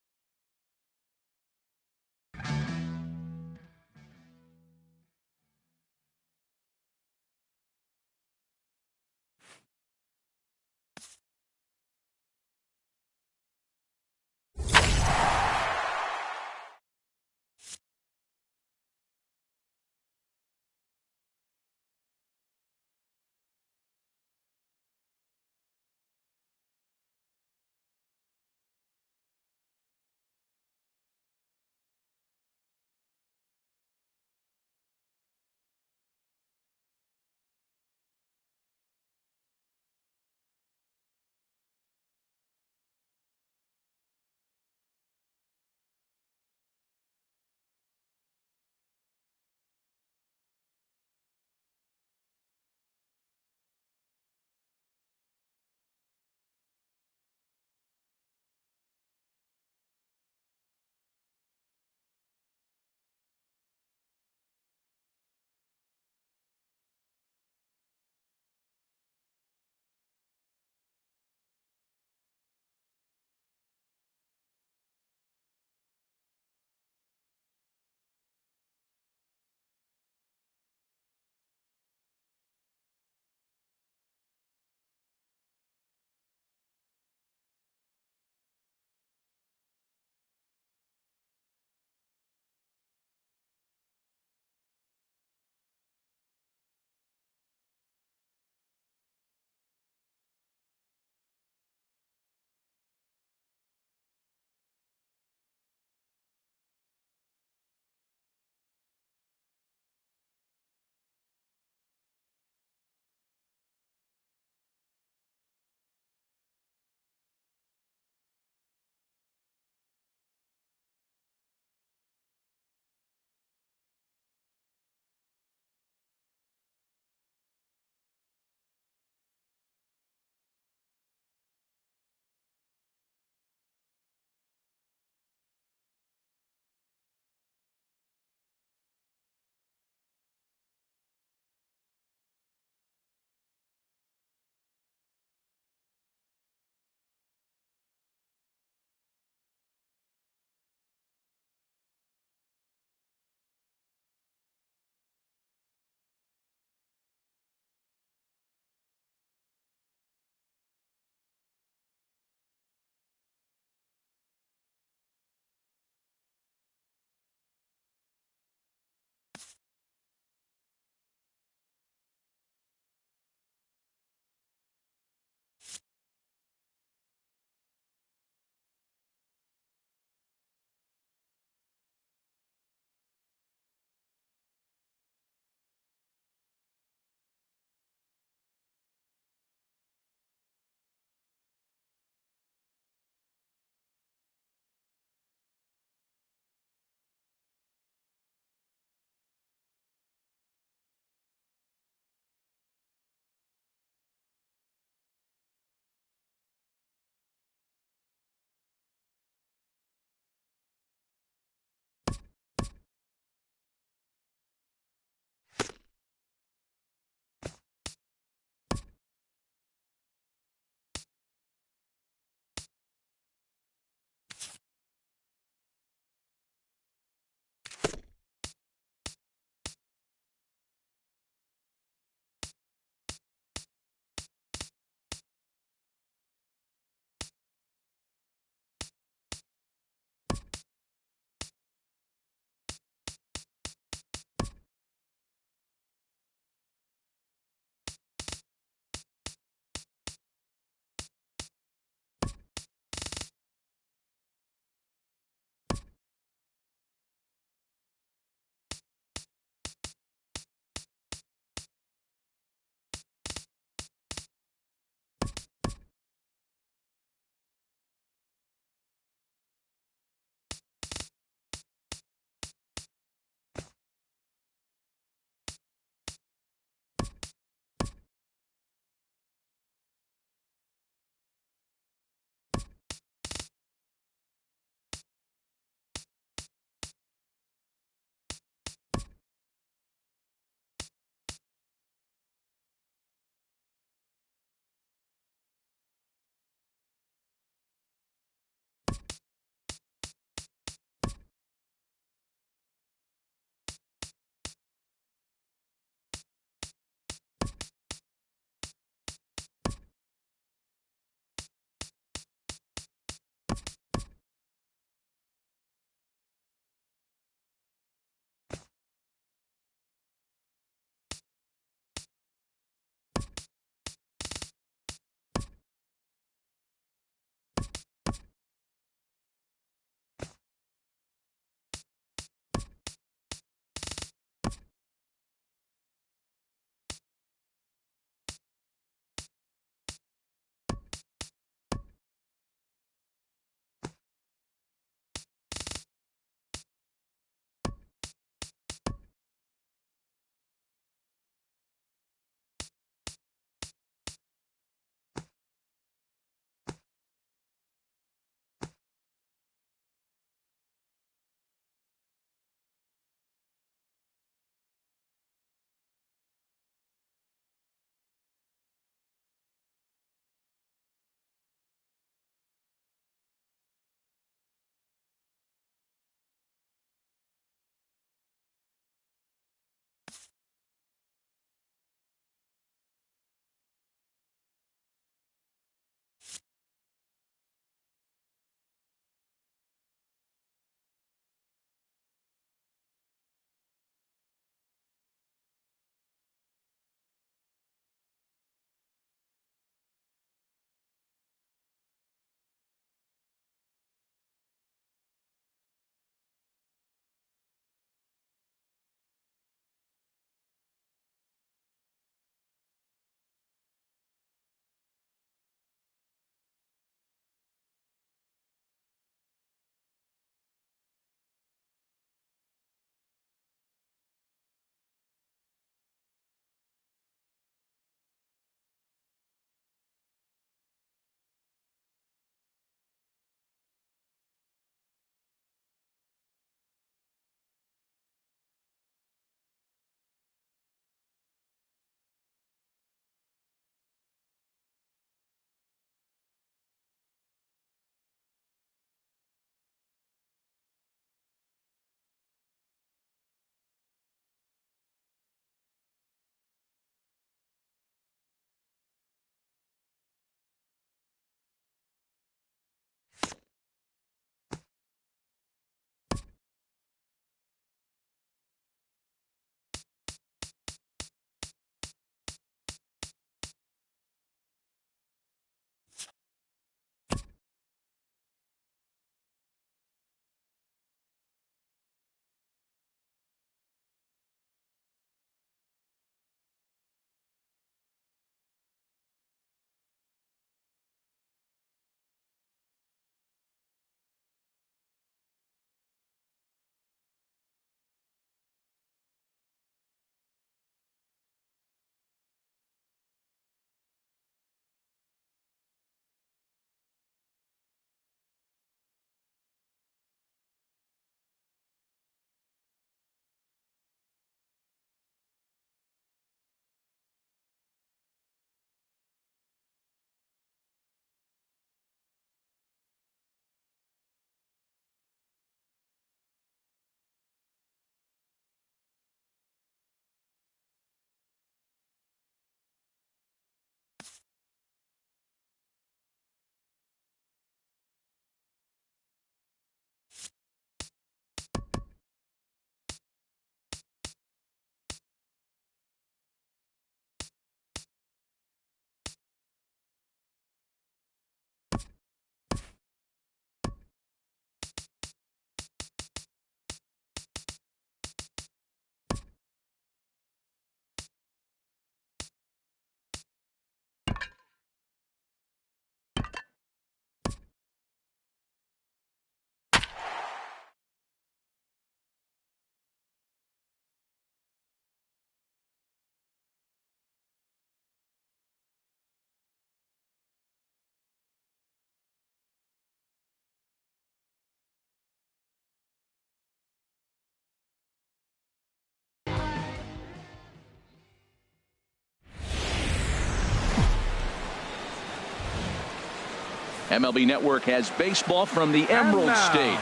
MLB Network has baseball from the Emerald State,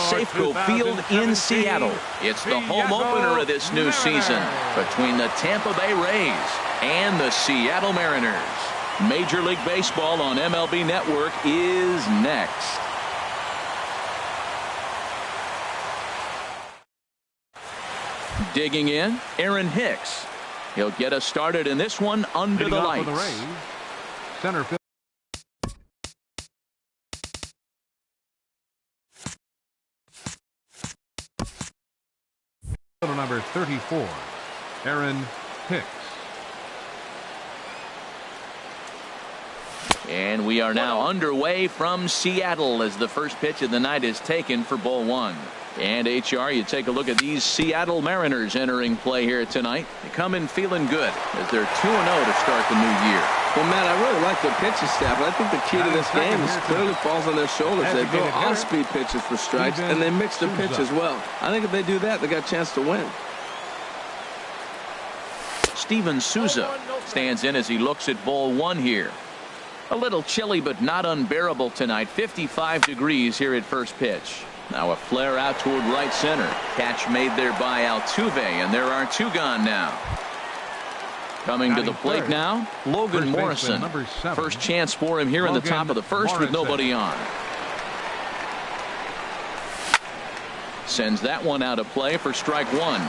Safeco Field in Seattle. It's the home opener of this new season between the Tampa Bay Rays and the Seattle Mariners. Major League Baseball on MLB Network is next. Digging in, Aaron Hicks. He'll get us started in this one under the lights. The Rays, center field. Number 34, Aaron Hicks. And we are now underway from Seattle as the first pitch of the night is taken for ball one. And HR, you take a look at these Seattle Mariners entering play here tonight. They come in feeling good as they're 2-0 to start the new year. Well, Matt, I really like their pitching staff. I think the key to this game is clearly falls on their shoulders. They go off-speed pitches for strikes, and they mix their pitch as well. I think if they do that, they got a chance to win. Steven Souza stands in as he looks at ball one here. A little chilly, but not unbearable tonight. 55 degrees here at first pitch. Now a flare out toward right center. Catch made there by Altuve, and there are two gone now. Coming to the plate now, Logan Morrison. First chance for him here in the top of the first with nobody on. Sends that one out of play for strike one.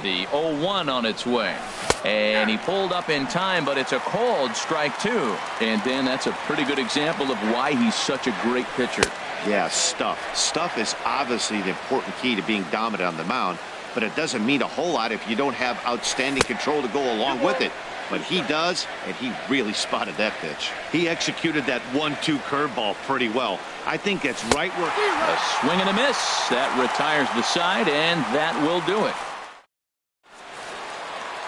The 0-1 on its way. And he pulled up in time, but it's a called strike two. And Dan, that's a pretty good example of why he's such a great pitcher. Yeah, stuff. Stuff is obviously the important key to being dominant on the mound, but it doesn't mean a whole lot if you don't have outstanding control to go along with it. But he does, and he really spotted that pitch. He executed that 1-2 curveball pretty well. I think that's right where... A swing and a miss. That retires the side, and that will do it.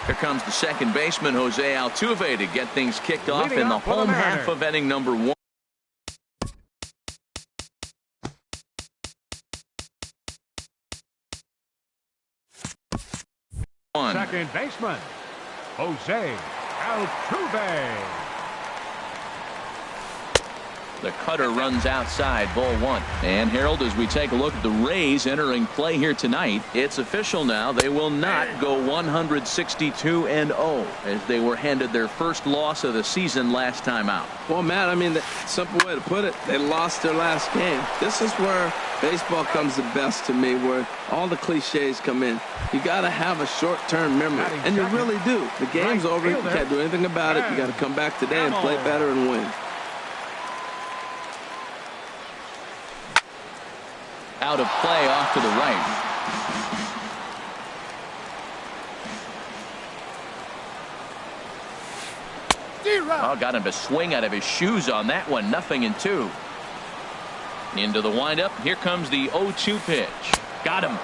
Here comes the second baseman, Jose Altuve, to get things kicked off in the home half of inning number one. Second baseman, Jose Altuve. The cutter runs outside, ball one. And Harold, as we take a look at the Rays entering play here tonight, it's official now. They will not go 162-0 as they were handed their first loss of the season last time out. Well, Matt, I mean, the simple way to put it, they lost their last game. This is where baseball comes the best to me, where all the cliches come in. You got to have a short-term memory, and you really do. The game's over. You can't do anything about it. You got to come back today and play better and win. Out of play off to the right. Oh, got him to swing out of his shoes on that one. 0-2. Into the windup. Here comes the 0-2 pitch. Got him.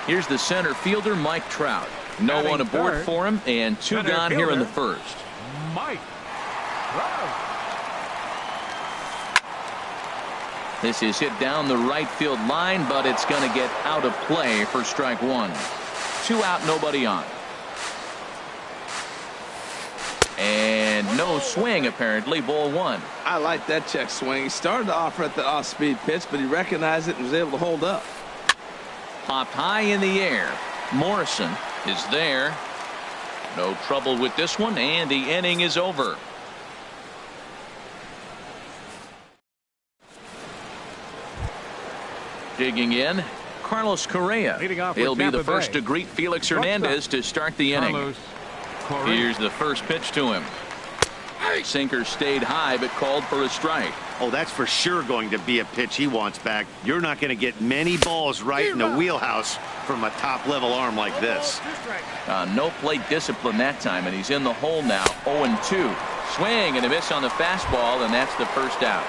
Here's the center fielder, Mike Trout. No one aboard for him, and two gone here in the first. Mike Trout. This is hit down the right field line, but it's going to get out of play for strike one. 2 out, nobody on. And no swing, apparently, ball one. I like that check swing. He started off at the off-speed pitch, but he recognized it and was able to hold up. Popped high in the air. Morrison is there. No trouble with this one, and the inning is over. Digging in, Carlos Correa. He'll be the first to greet Felix Hernandez to start the inning. Here's the first pitch to him. Sinker stayed high, but called for a strike. Oh, that's for sure going to be a pitch he wants back. You're not going to get many balls right in the wheelhouse from a top-level arm like this. No plate discipline that time, and he's in the hole now. 0-2. Swing and a miss on the fastball, and that's the first out.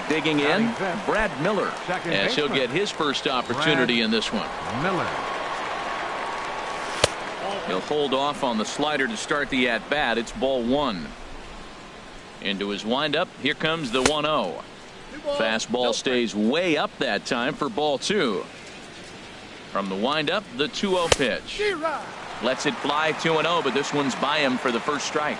Digging in, Brad Miller, as he'll get his first opportunity in this one. Miller. He'll hold off on the slider to start the at-bat. It's ball one. Into his windup, here comes the 1-0. Fastball stays way up that time for ball two. From the windup, the 2-0 pitch. Lets it fly 2-0, but this one's by him for the first strike.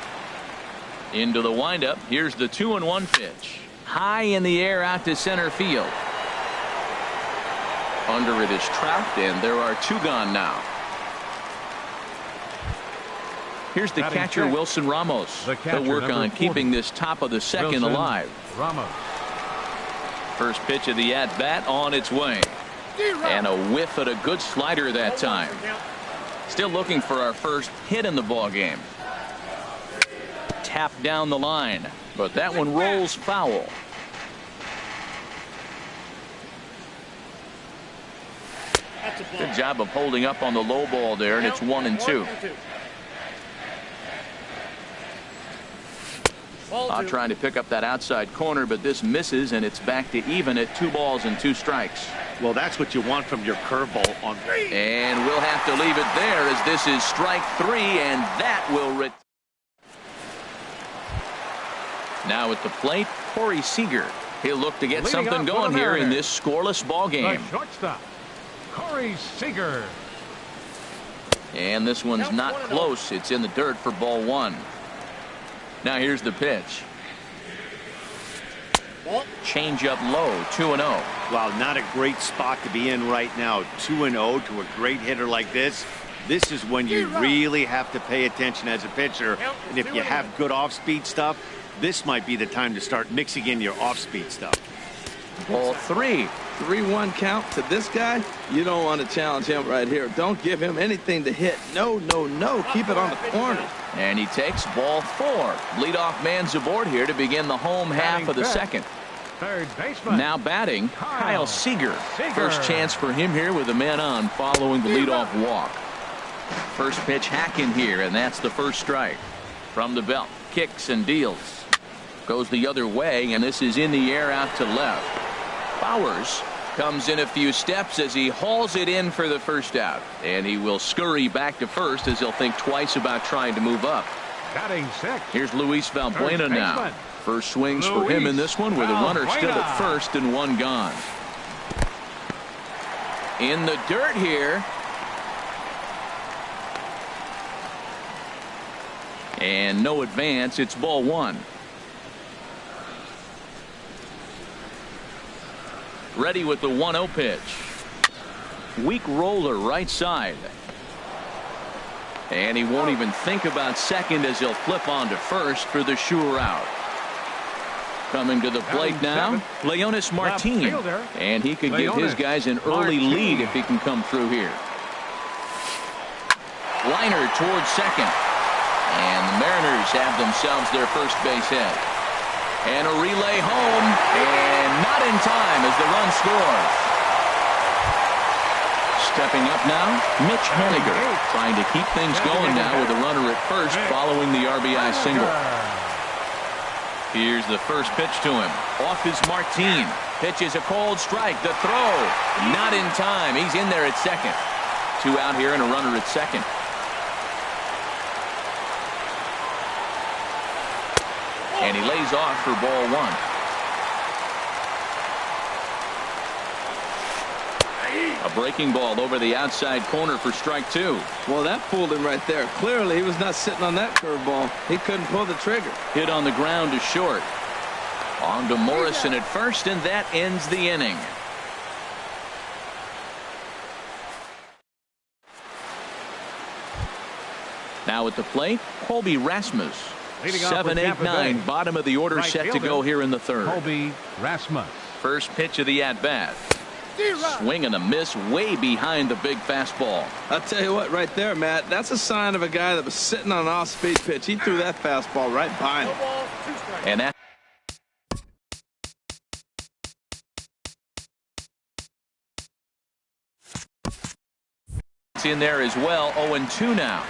Into the windup. Here's the 2-1 pitch. High in the air out to center field. Under it is Trout, and there are 2 gone now. Here's the catcher, Wilson Ramos. He'll work on keeping this top of the second alive. Ramos. First pitch of the at-bat on its way. And a whiff at a good slider that time. Still looking for our first hit in the ball game. Tap down the line, but that one rolls foul. Good job of holding up on the low ball there, and it's 1-2. Trying to pick up that outside corner, but this misses, and it's back to even at 2 balls and 2 strikes. Well, that's what you want from your curveball on. And we'll have to leave it there, as this is strike 3, and that will now at the plate, Corey Seager. He'll look to get something going here in this scoreless ball game. The shortstop, Corey Seager. And this one's not close. It's in the dirt for ball 1. Now here's the pitch. Change up low, 2-0. Wow, not a great spot to be in right now. 2-0 to a great hitter like this. This is when you really have to pay attention as a pitcher. And if you have good off-speed stuff, this might be the time to start mixing in your off-speed stuff. Ball 3. 3-1 count to this guy. You don't want to challenge him right here. Don't give him anything to hit. No, no, no. Keep it on the corner. And he takes ball 4. Leadoff man's aboard here to begin the home half of the second. Third baseman. Now batting, Kyle Seager. First chance for him here with a man on following the leadoff walk. First pitch hack in here, and that's the first strike. From the belt, kicks and deals. Goes the other way, and this is in the air out to left. Bowers comes in a few steps as he hauls it in for the first out. And he will scurry back to first as he'll think twice about trying to move up. Batting sixth. Here's Luis Valbuena now. First swings for him in this one with a runner still at first and 1 gone. In the dirt here. And no advance. It's ball 1. Ready with the 1-0 pitch. Weak roller right side. And he won't even think about second as he'll flip on to first for the sure out. Coming to the plate now, Leonis Martin. And he could give his guys an early lead if he can come through here. Liner towards second. And the Mariners have themselves their first base hit. And a relay home, and not in time as the run scores. Stepping up now, Mitch Haniger, trying to keep things going now with a runner at first following the RBI single. Here's the first pitch to him. Off is Martin. Pitch is a cold strike. The throw, not in time. He's in there at second. 2 out here and a runner at second. And he lays off for ball 1. A breaking ball over the outside corner for strike 2. Well, that fooled him right there. Clearly, he was not sitting on that curveball. He couldn't pull the trigger. Hit on the ground to short. On to Morrison at first, and that ends the inning. Now at the plate, Colby Rasmus. 7, 8, 9, bottom of the order set to go here in the third. Colby Rasmus. First pitch of the at-bat. Swing and a miss way behind the big fastball. I'll tell you what, right there, Matt, that's a sign of a guy that was sitting on an off-speed pitch. He threw that fastball right by him. And that in there as well. 0-2 now.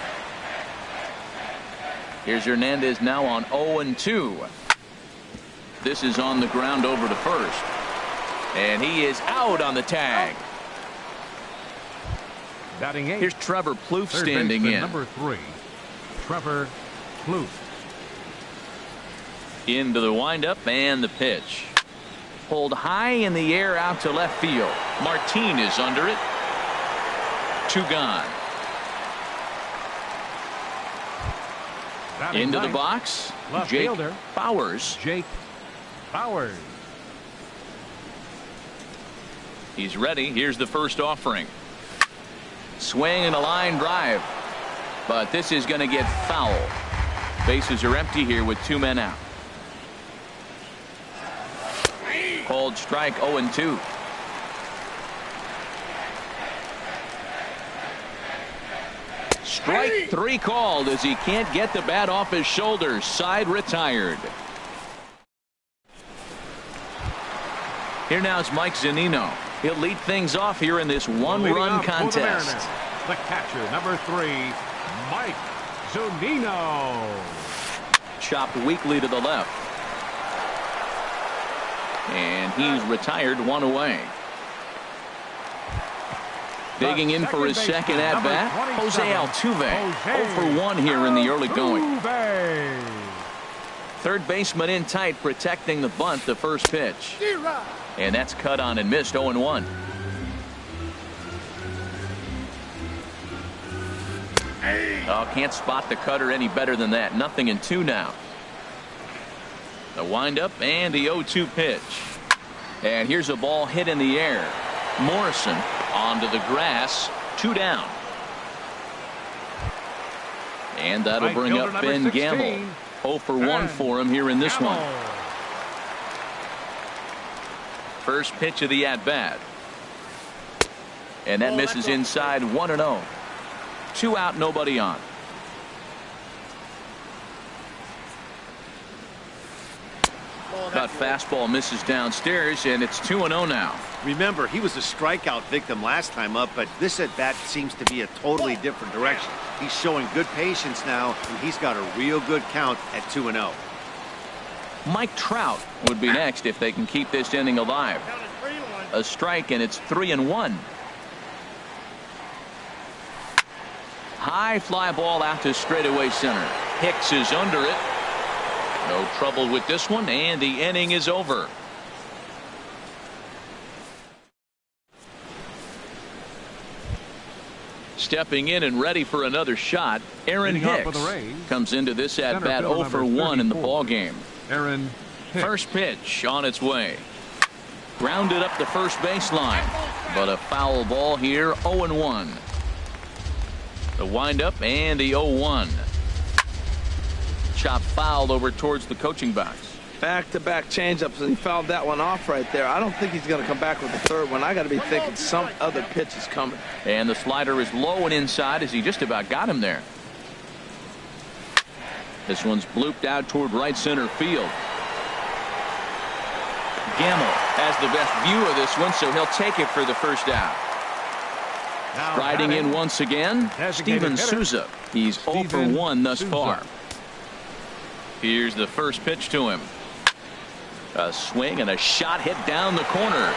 Here's Hernandez now on 0-2. This is on the ground over to first. And he is out on the tag. Batting 8. Here's Trevor Plouffe standing in. Number 3, Trevor Plouffe. Into the windup and the pitch. Pulled high in the air out to left field. Martin is under it. 2 gone. Into the box, Left Jake fielder. Bowers. Jake Bowers. He's ready. Here's the first offering. Swing and a line drive. But this is going to get foul. Bases are empty here with 2 men out. Called strike 0-2. Strike 3 called as he can't get the bat off his shoulders. Side retired. Here now is Mike Zunino. He'll lead things off here in this one-run contest. The catcher, number 3, Mike Zunino. Chopped weakly to the left. And he's retired 1 away. Digging in for his second at-bat, Jose Altuve. 0 for 1 here in the early going. Third baseman in tight, protecting the bunt, the first pitch. And that's cut on and missed. 0-1. Oh, can't spot the cutter any better than that. 0-2 now. The windup and the 0-2 pitch. And here's a ball hit in the air. Morrison onto the grass. 2 down. And that'll bring up Ben Gamble. 0 for 1 for him here in this one. First pitch of the at-bat. And that misses inside. 1-0. 2 out, nobody on. That fastball misses downstairs, and it's 2-0 now. Remember, he was a strikeout victim last time up, but this at-bat seems to be a totally different direction. He's showing good patience now, and he's got a real good count at 2-0. Mike Trout would be next if they can keep this inning alive. A strike, and it's 3-1. High fly ball out to straightaway center. Hicks is under it. No trouble with this one, and the inning is over. Stepping in and ready for another shot, Aaron Hicks comes into this at-bat 0 for 1 in the ballgame. Aaron Hicks. First pitch on its way. Grounded up the first baseline, but a foul ball here. 0-1. The windup and the 0-1. Chop fouled over towards the coaching box. Back-to-back changeups, and he fouled that one off right there. I don't think he's going to come back with the third one. I got to be thinking some other pitch is coming. And the slider is low and inside as he just about got him there. This one's blooped out toward right center field. Gamble has the best view of this one, so he'll take it for the first out. Riding in once again, Steven Souza. He's 0 for 1 thus far. Here's the first pitch to him. A swing and a shot hit down the corner.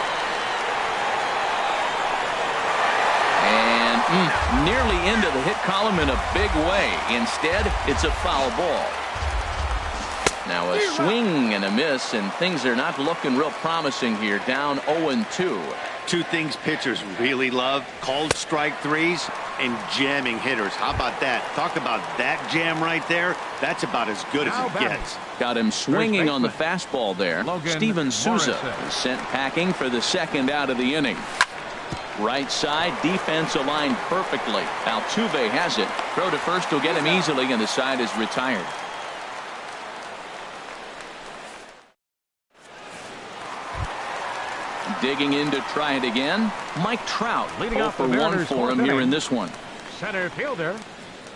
And nearly into the hit column in a big way. Instead, it's a foul ball. Now a swing and a miss, and things are not looking real promising here. Down 0-2. Two things pitchers really love: called strike threes and jamming hitters. How about that? Talk about that jam right there. That's about as good as it gets. Got him swinging on the fastball there. Steven Souza is sent packing for the second out of the inning. Right side, defense aligned perfectly. Altuve has it. Throw to first will get him easily, and the side is retired. Digging in to try it again, Mike Trout. Leading 0 off for the 1 for him here in this one. Center fielder,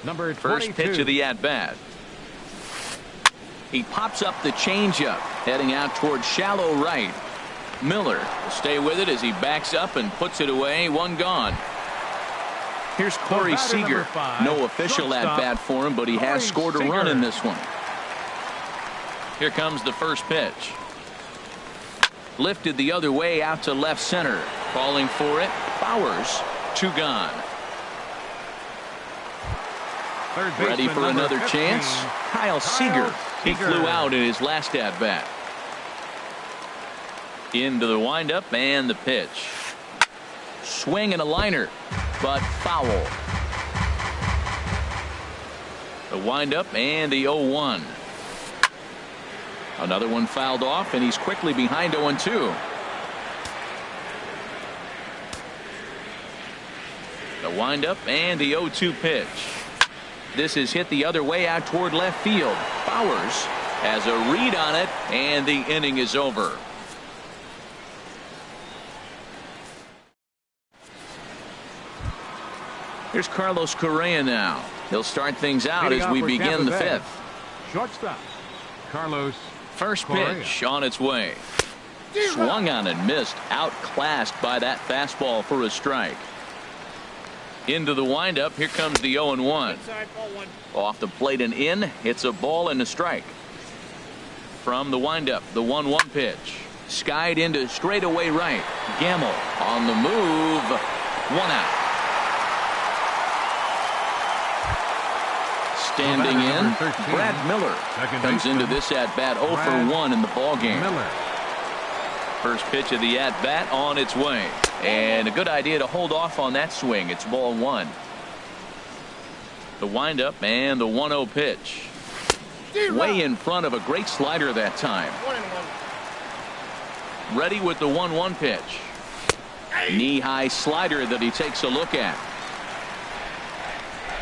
number 22. First pitch of the at-bat. He pops up the changeup, heading out toward shallow right. Miller will stay with it as he backs up and puts it away. 1 gone. Here's Corey Seager. No official at-bat for him, but he has scored a run in this one. Here comes the first pitch. Lifted the other way out to left center. Calling for it, Bowers. 2 gone. Ready for another chance. Kyle Seager. He flew out in his last at-bat. Into the windup and the pitch. Swing and a liner, but foul. The windup and the 0-1. Another one fouled off, and he's quickly behind 0-2. The windup and the 0-2 pitch. This is hit the other way out toward left field. Bowers has a read on it, and the inning is over. Here's Carlos Correa now. He'll start things out as we begin the fifth. Shortstop, Carlos. First pitch on its way. Swung on and missed. Outclassed by that fastball for a strike. Into the windup. Here comes the 0-1. Off the plate and in. It's a ball and a strike. From the windup, the 1-1 pitch. Skied into straightaway right. Gamble on the move. 1 out. Standing in, Brad Miller comes into this at-bat 0 for 1 in the ballgame. First pitch of the at-bat on its way. And a good idea to hold off on that swing. It's ball 1. The windup and the 1-0 pitch. Way in front of a great slider that time. Ready with the 1-1 pitch. Knee-high slider that he takes a look at.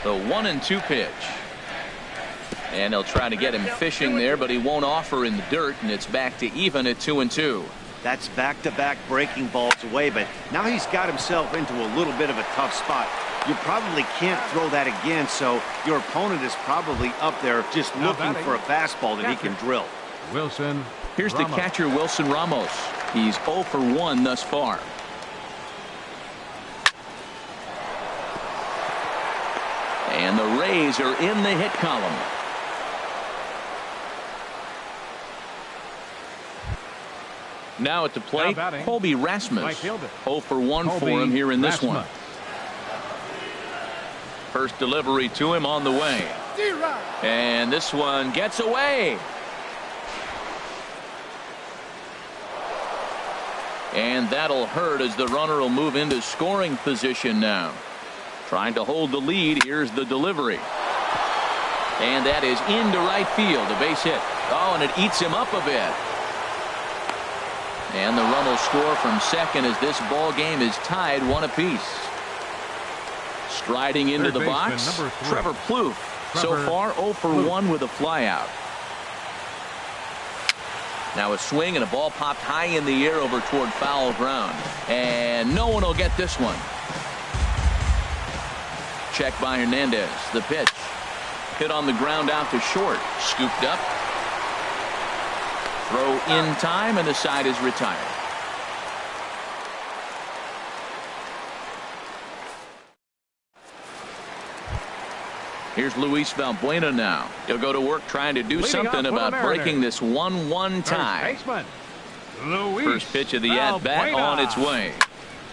The 1-2 pitch. And they'll try to get him fishing there, but he won't offer in the dirt, and it's back to even at 2-2. That's back-to-back breaking balls away, but now he's got himself into a little bit of a tough spot. You probably can't throw that again, so your opponent is probably up there just looking for a fastball that he can drill. Wilson. Here's the catcher, Wilson Ramos. He's 0 for 1 thus far. And the Rays are in the hit column. Now at the plate, Colby Rasmus. 0 for 1 for him here in this one. First delivery to him on the way. And this one gets away. And that'll hurt as the runner will move into scoring position now. Trying to hold the lead. Here's the delivery. And that is into right field. A base hit. Oh, and it eats him up a bit. And the run will score from second as this ball game is tied 1 apiece. Striding into the box, Trevor Plouffe. So far 0 for 1 with a flyout. Now a swing and a ball popped high in the air over toward foul ground. And no one will get this one. Check by Hernandez. The pitch. Hit on the ground out to short. Scooped up. Throw in time, and the side is retired. Here's Luis Valbuena now. He'll go to work trying to do something about breaking this 1-1 tie. First pitch of the at-bat on its way.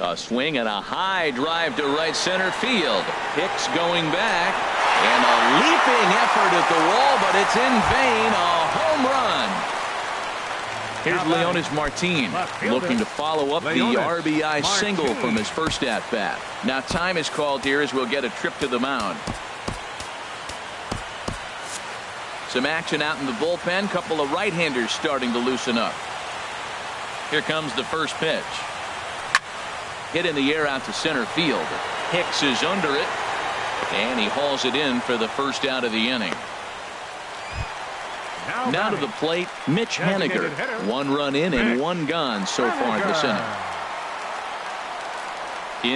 A swing and a high drive to right center field. Hicks going back. And a leaping effort at the wall, but it's in vain. A home run. Here's Leonis Martin looking to follow up the RBI single from his first at-bat. Now time is called here as we'll get a trip to the mound. Some action out in the bullpen. Couple of right-handers starting to loosen up. Here comes the first pitch. Hit in the air out to center field. Hicks is under it. And he hauls it in for the first out of the inning. Now to the plate, Mitch Haniger. 1 run in and 1 gone so far this inning.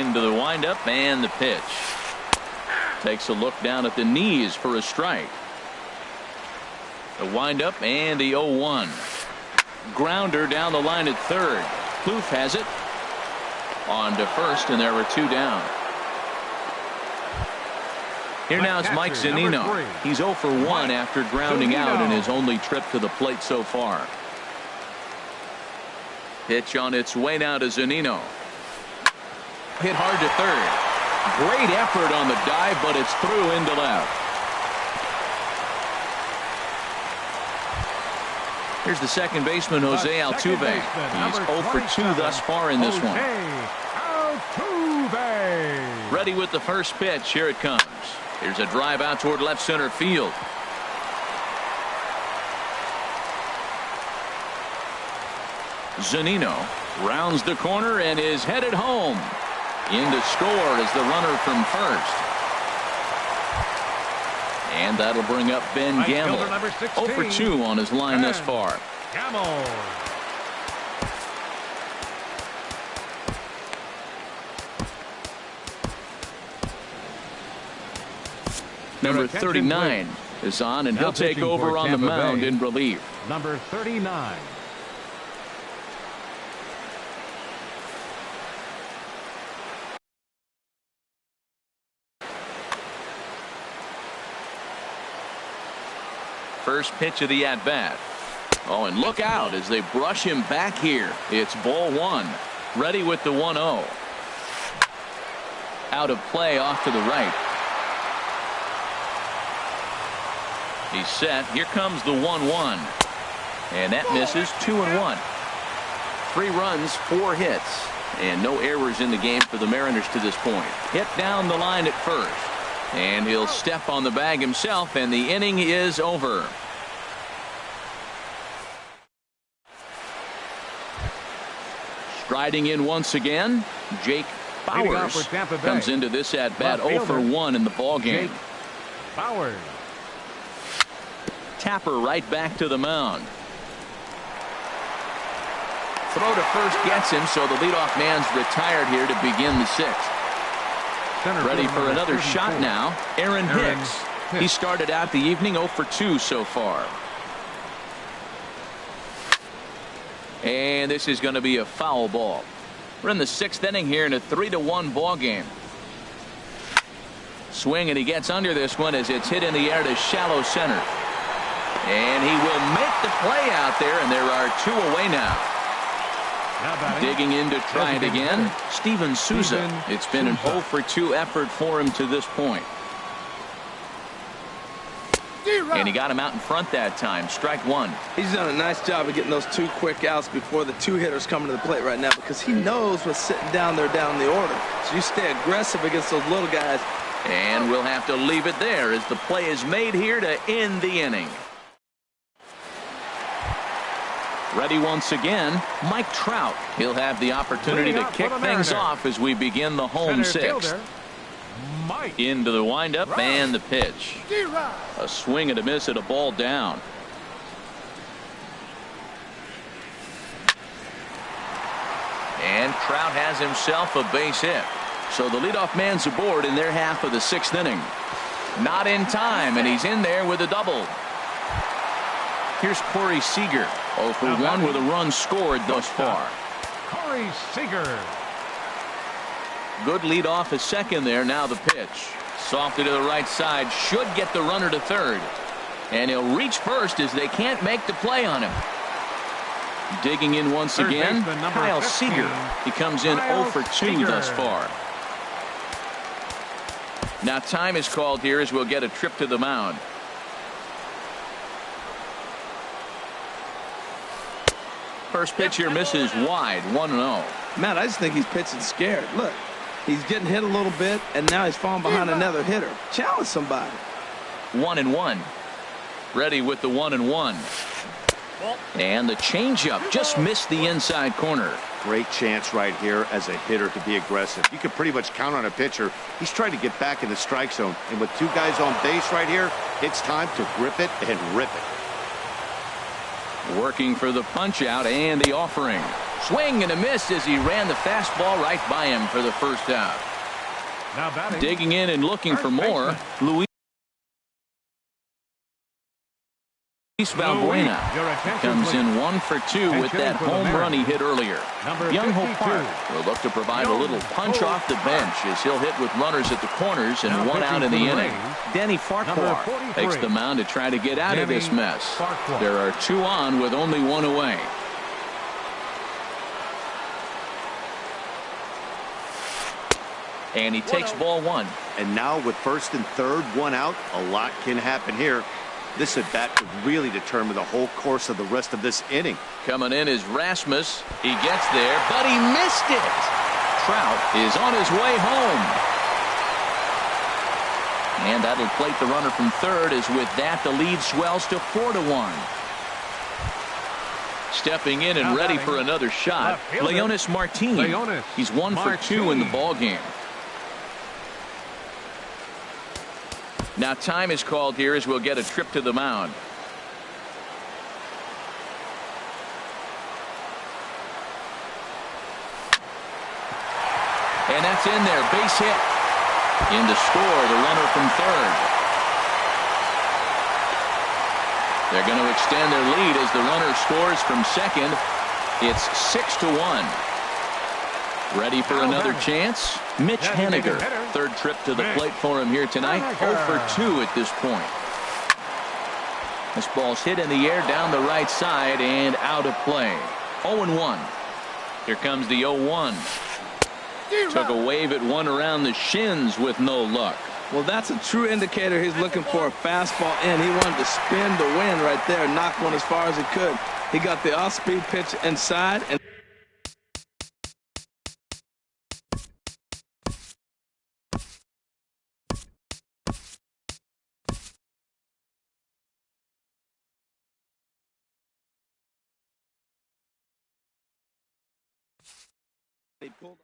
Into the windup and the pitch. Takes a look down at the knees for a strike. The windup and the 0-1. Grounder down the line at third. Plouffe has it. On to first, and there were 2 down. Here now is Mike Zunino. He's 0 for 1 after grounding out in his only trip to the plate so far. Pitch on its way now to Zunino. Hit hard to third. Great effort on the dive, but it's through into left. Here's the second baseman, Jose Altuve. He's 0 for 2 thus far in this one. Ready with the first pitch. Here it comes. Here's a drive out toward left center field. Zunino rounds the corner and is headed home. In to score is the runner from first. And that'll bring up Ben Gamble. 0 for 2 on his line thus far. Gamble. Number 39 is on, and he'll take over on the mound in relief. Number 39. First pitch of the at-bat. Oh, and look out as they brush him back here. It's ball one. Ready with the 1-0. Out of play off to the right. He's set. Here comes the 1-1. And that misses. 2-1. 3 runs, 4 hits. And no errors in the game for the Mariners to this point. Hit down the line at first. And he'll step on the bag himself, and the inning is over. Striding in once again, Jake Bowers comes into this at bat 0 for 1 in the ball game. Bowers. Tapper right back to the mound. Throw to first gets him, so the leadoff man's retired here to begin the 6th. Ready for another shot now. Aaron Hicks. He started out the evening 0 for 2 so far. And this is going to be a foul ball. We're in the 6th inning here in a 3-1 ball game. Swing, and he gets under this one as it's hit in the air to shallow center. And he will make the play out there, and there are 2 away now. Digging in to try it again, Steven Souza. It's been an 0 for 2 effort for him to this point. And he got him out in front that time. Strike 1. He's done a nice job of getting those 2 quick outs before the 2 hitters coming to the plate right now, because he knows what's sitting down there down the order. So you stay aggressive against those little guys. And we'll have to leave it there as the play is made here to end the inning. Ready once again, Mike Trout. He'll have the opportunity to kick things off as we begin the home 6th. Into the windup and the pitch. A swing and a miss at a ball down. And Trout has himself a base hit. So the leadoff man's aboard in their half of the 6th inning. Not in time, and he's in there with a double. Here's Corey Seager. 0 for 1 with a run scored thus far. Corey Seager. Good lead off at second there. Now the pitch. Softed to the right side. Should get the runner to third. And he'll reach first as they can't make the play on him. Digging in once again, Kyle Seager. He comes in 0 for 2 thus far. Now time is called here as we'll get a trip to the mound. First pitch here misses wide. 1-0. Matt, I just think he's pitching scared. Look, he's getting hit a little bit, and now he's falling behind another hitter. Challenge somebody. 1-1. Ready with the 1-1. And the changeup just missed the inside corner. Great chance right here as a hitter to be aggressive. You can pretty much count on a pitcher. He's trying to get back in the strike zone. And with 2 guys on base right here, it's time to grip it and rip it. Working for the punch out and the offering. Swing and a miss as he ran the fastball right by him for the first out. Now batting. Digging in and looking for more, Luis Valbuena comes in 1 for 2 with that home run he hit earlier. Young Ho Park will look to provide a little punch off the bench as he'll hit with runners at the corners and 1 out in the inning. Danny Farquhar takes the mound to try to get out of this mess. There are 2 on with only 1 away. And he takes ball 1. And now with first and third, 1 out, a lot can happen here. This at bat could really determine the whole course of the rest of this inning. Coming in is Rasmus. He gets there, but he missed it. Trout is on his way home. And that'll plate the runner from third, as with that the lead swells to 4-1. Stepping in and Now ready batting, for another shot, left fielder, Leonis Martin. Leonis He's 1 for 2 in the Martin. ball game. Now time is called here as we'll get a trip to the mound. And that's in there, base hit. In to score, the runner from third. They're going to extend their lead as the runner scores from second. It's 6-1. Ready for another chance? Mitch Haniger. Third trip to the plate for him here tonight. 0 for 2 at this point. This ball's hit in the air down the right side and out of play. 0-1. Here comes the 0-1. Took a wave at one around the shins with no luck. Well, that's a true indicator he's looking for a fastball in. He wanted to spin the wind right there, knock one as far as he could. He got the off-speed pitch inside, and he pulled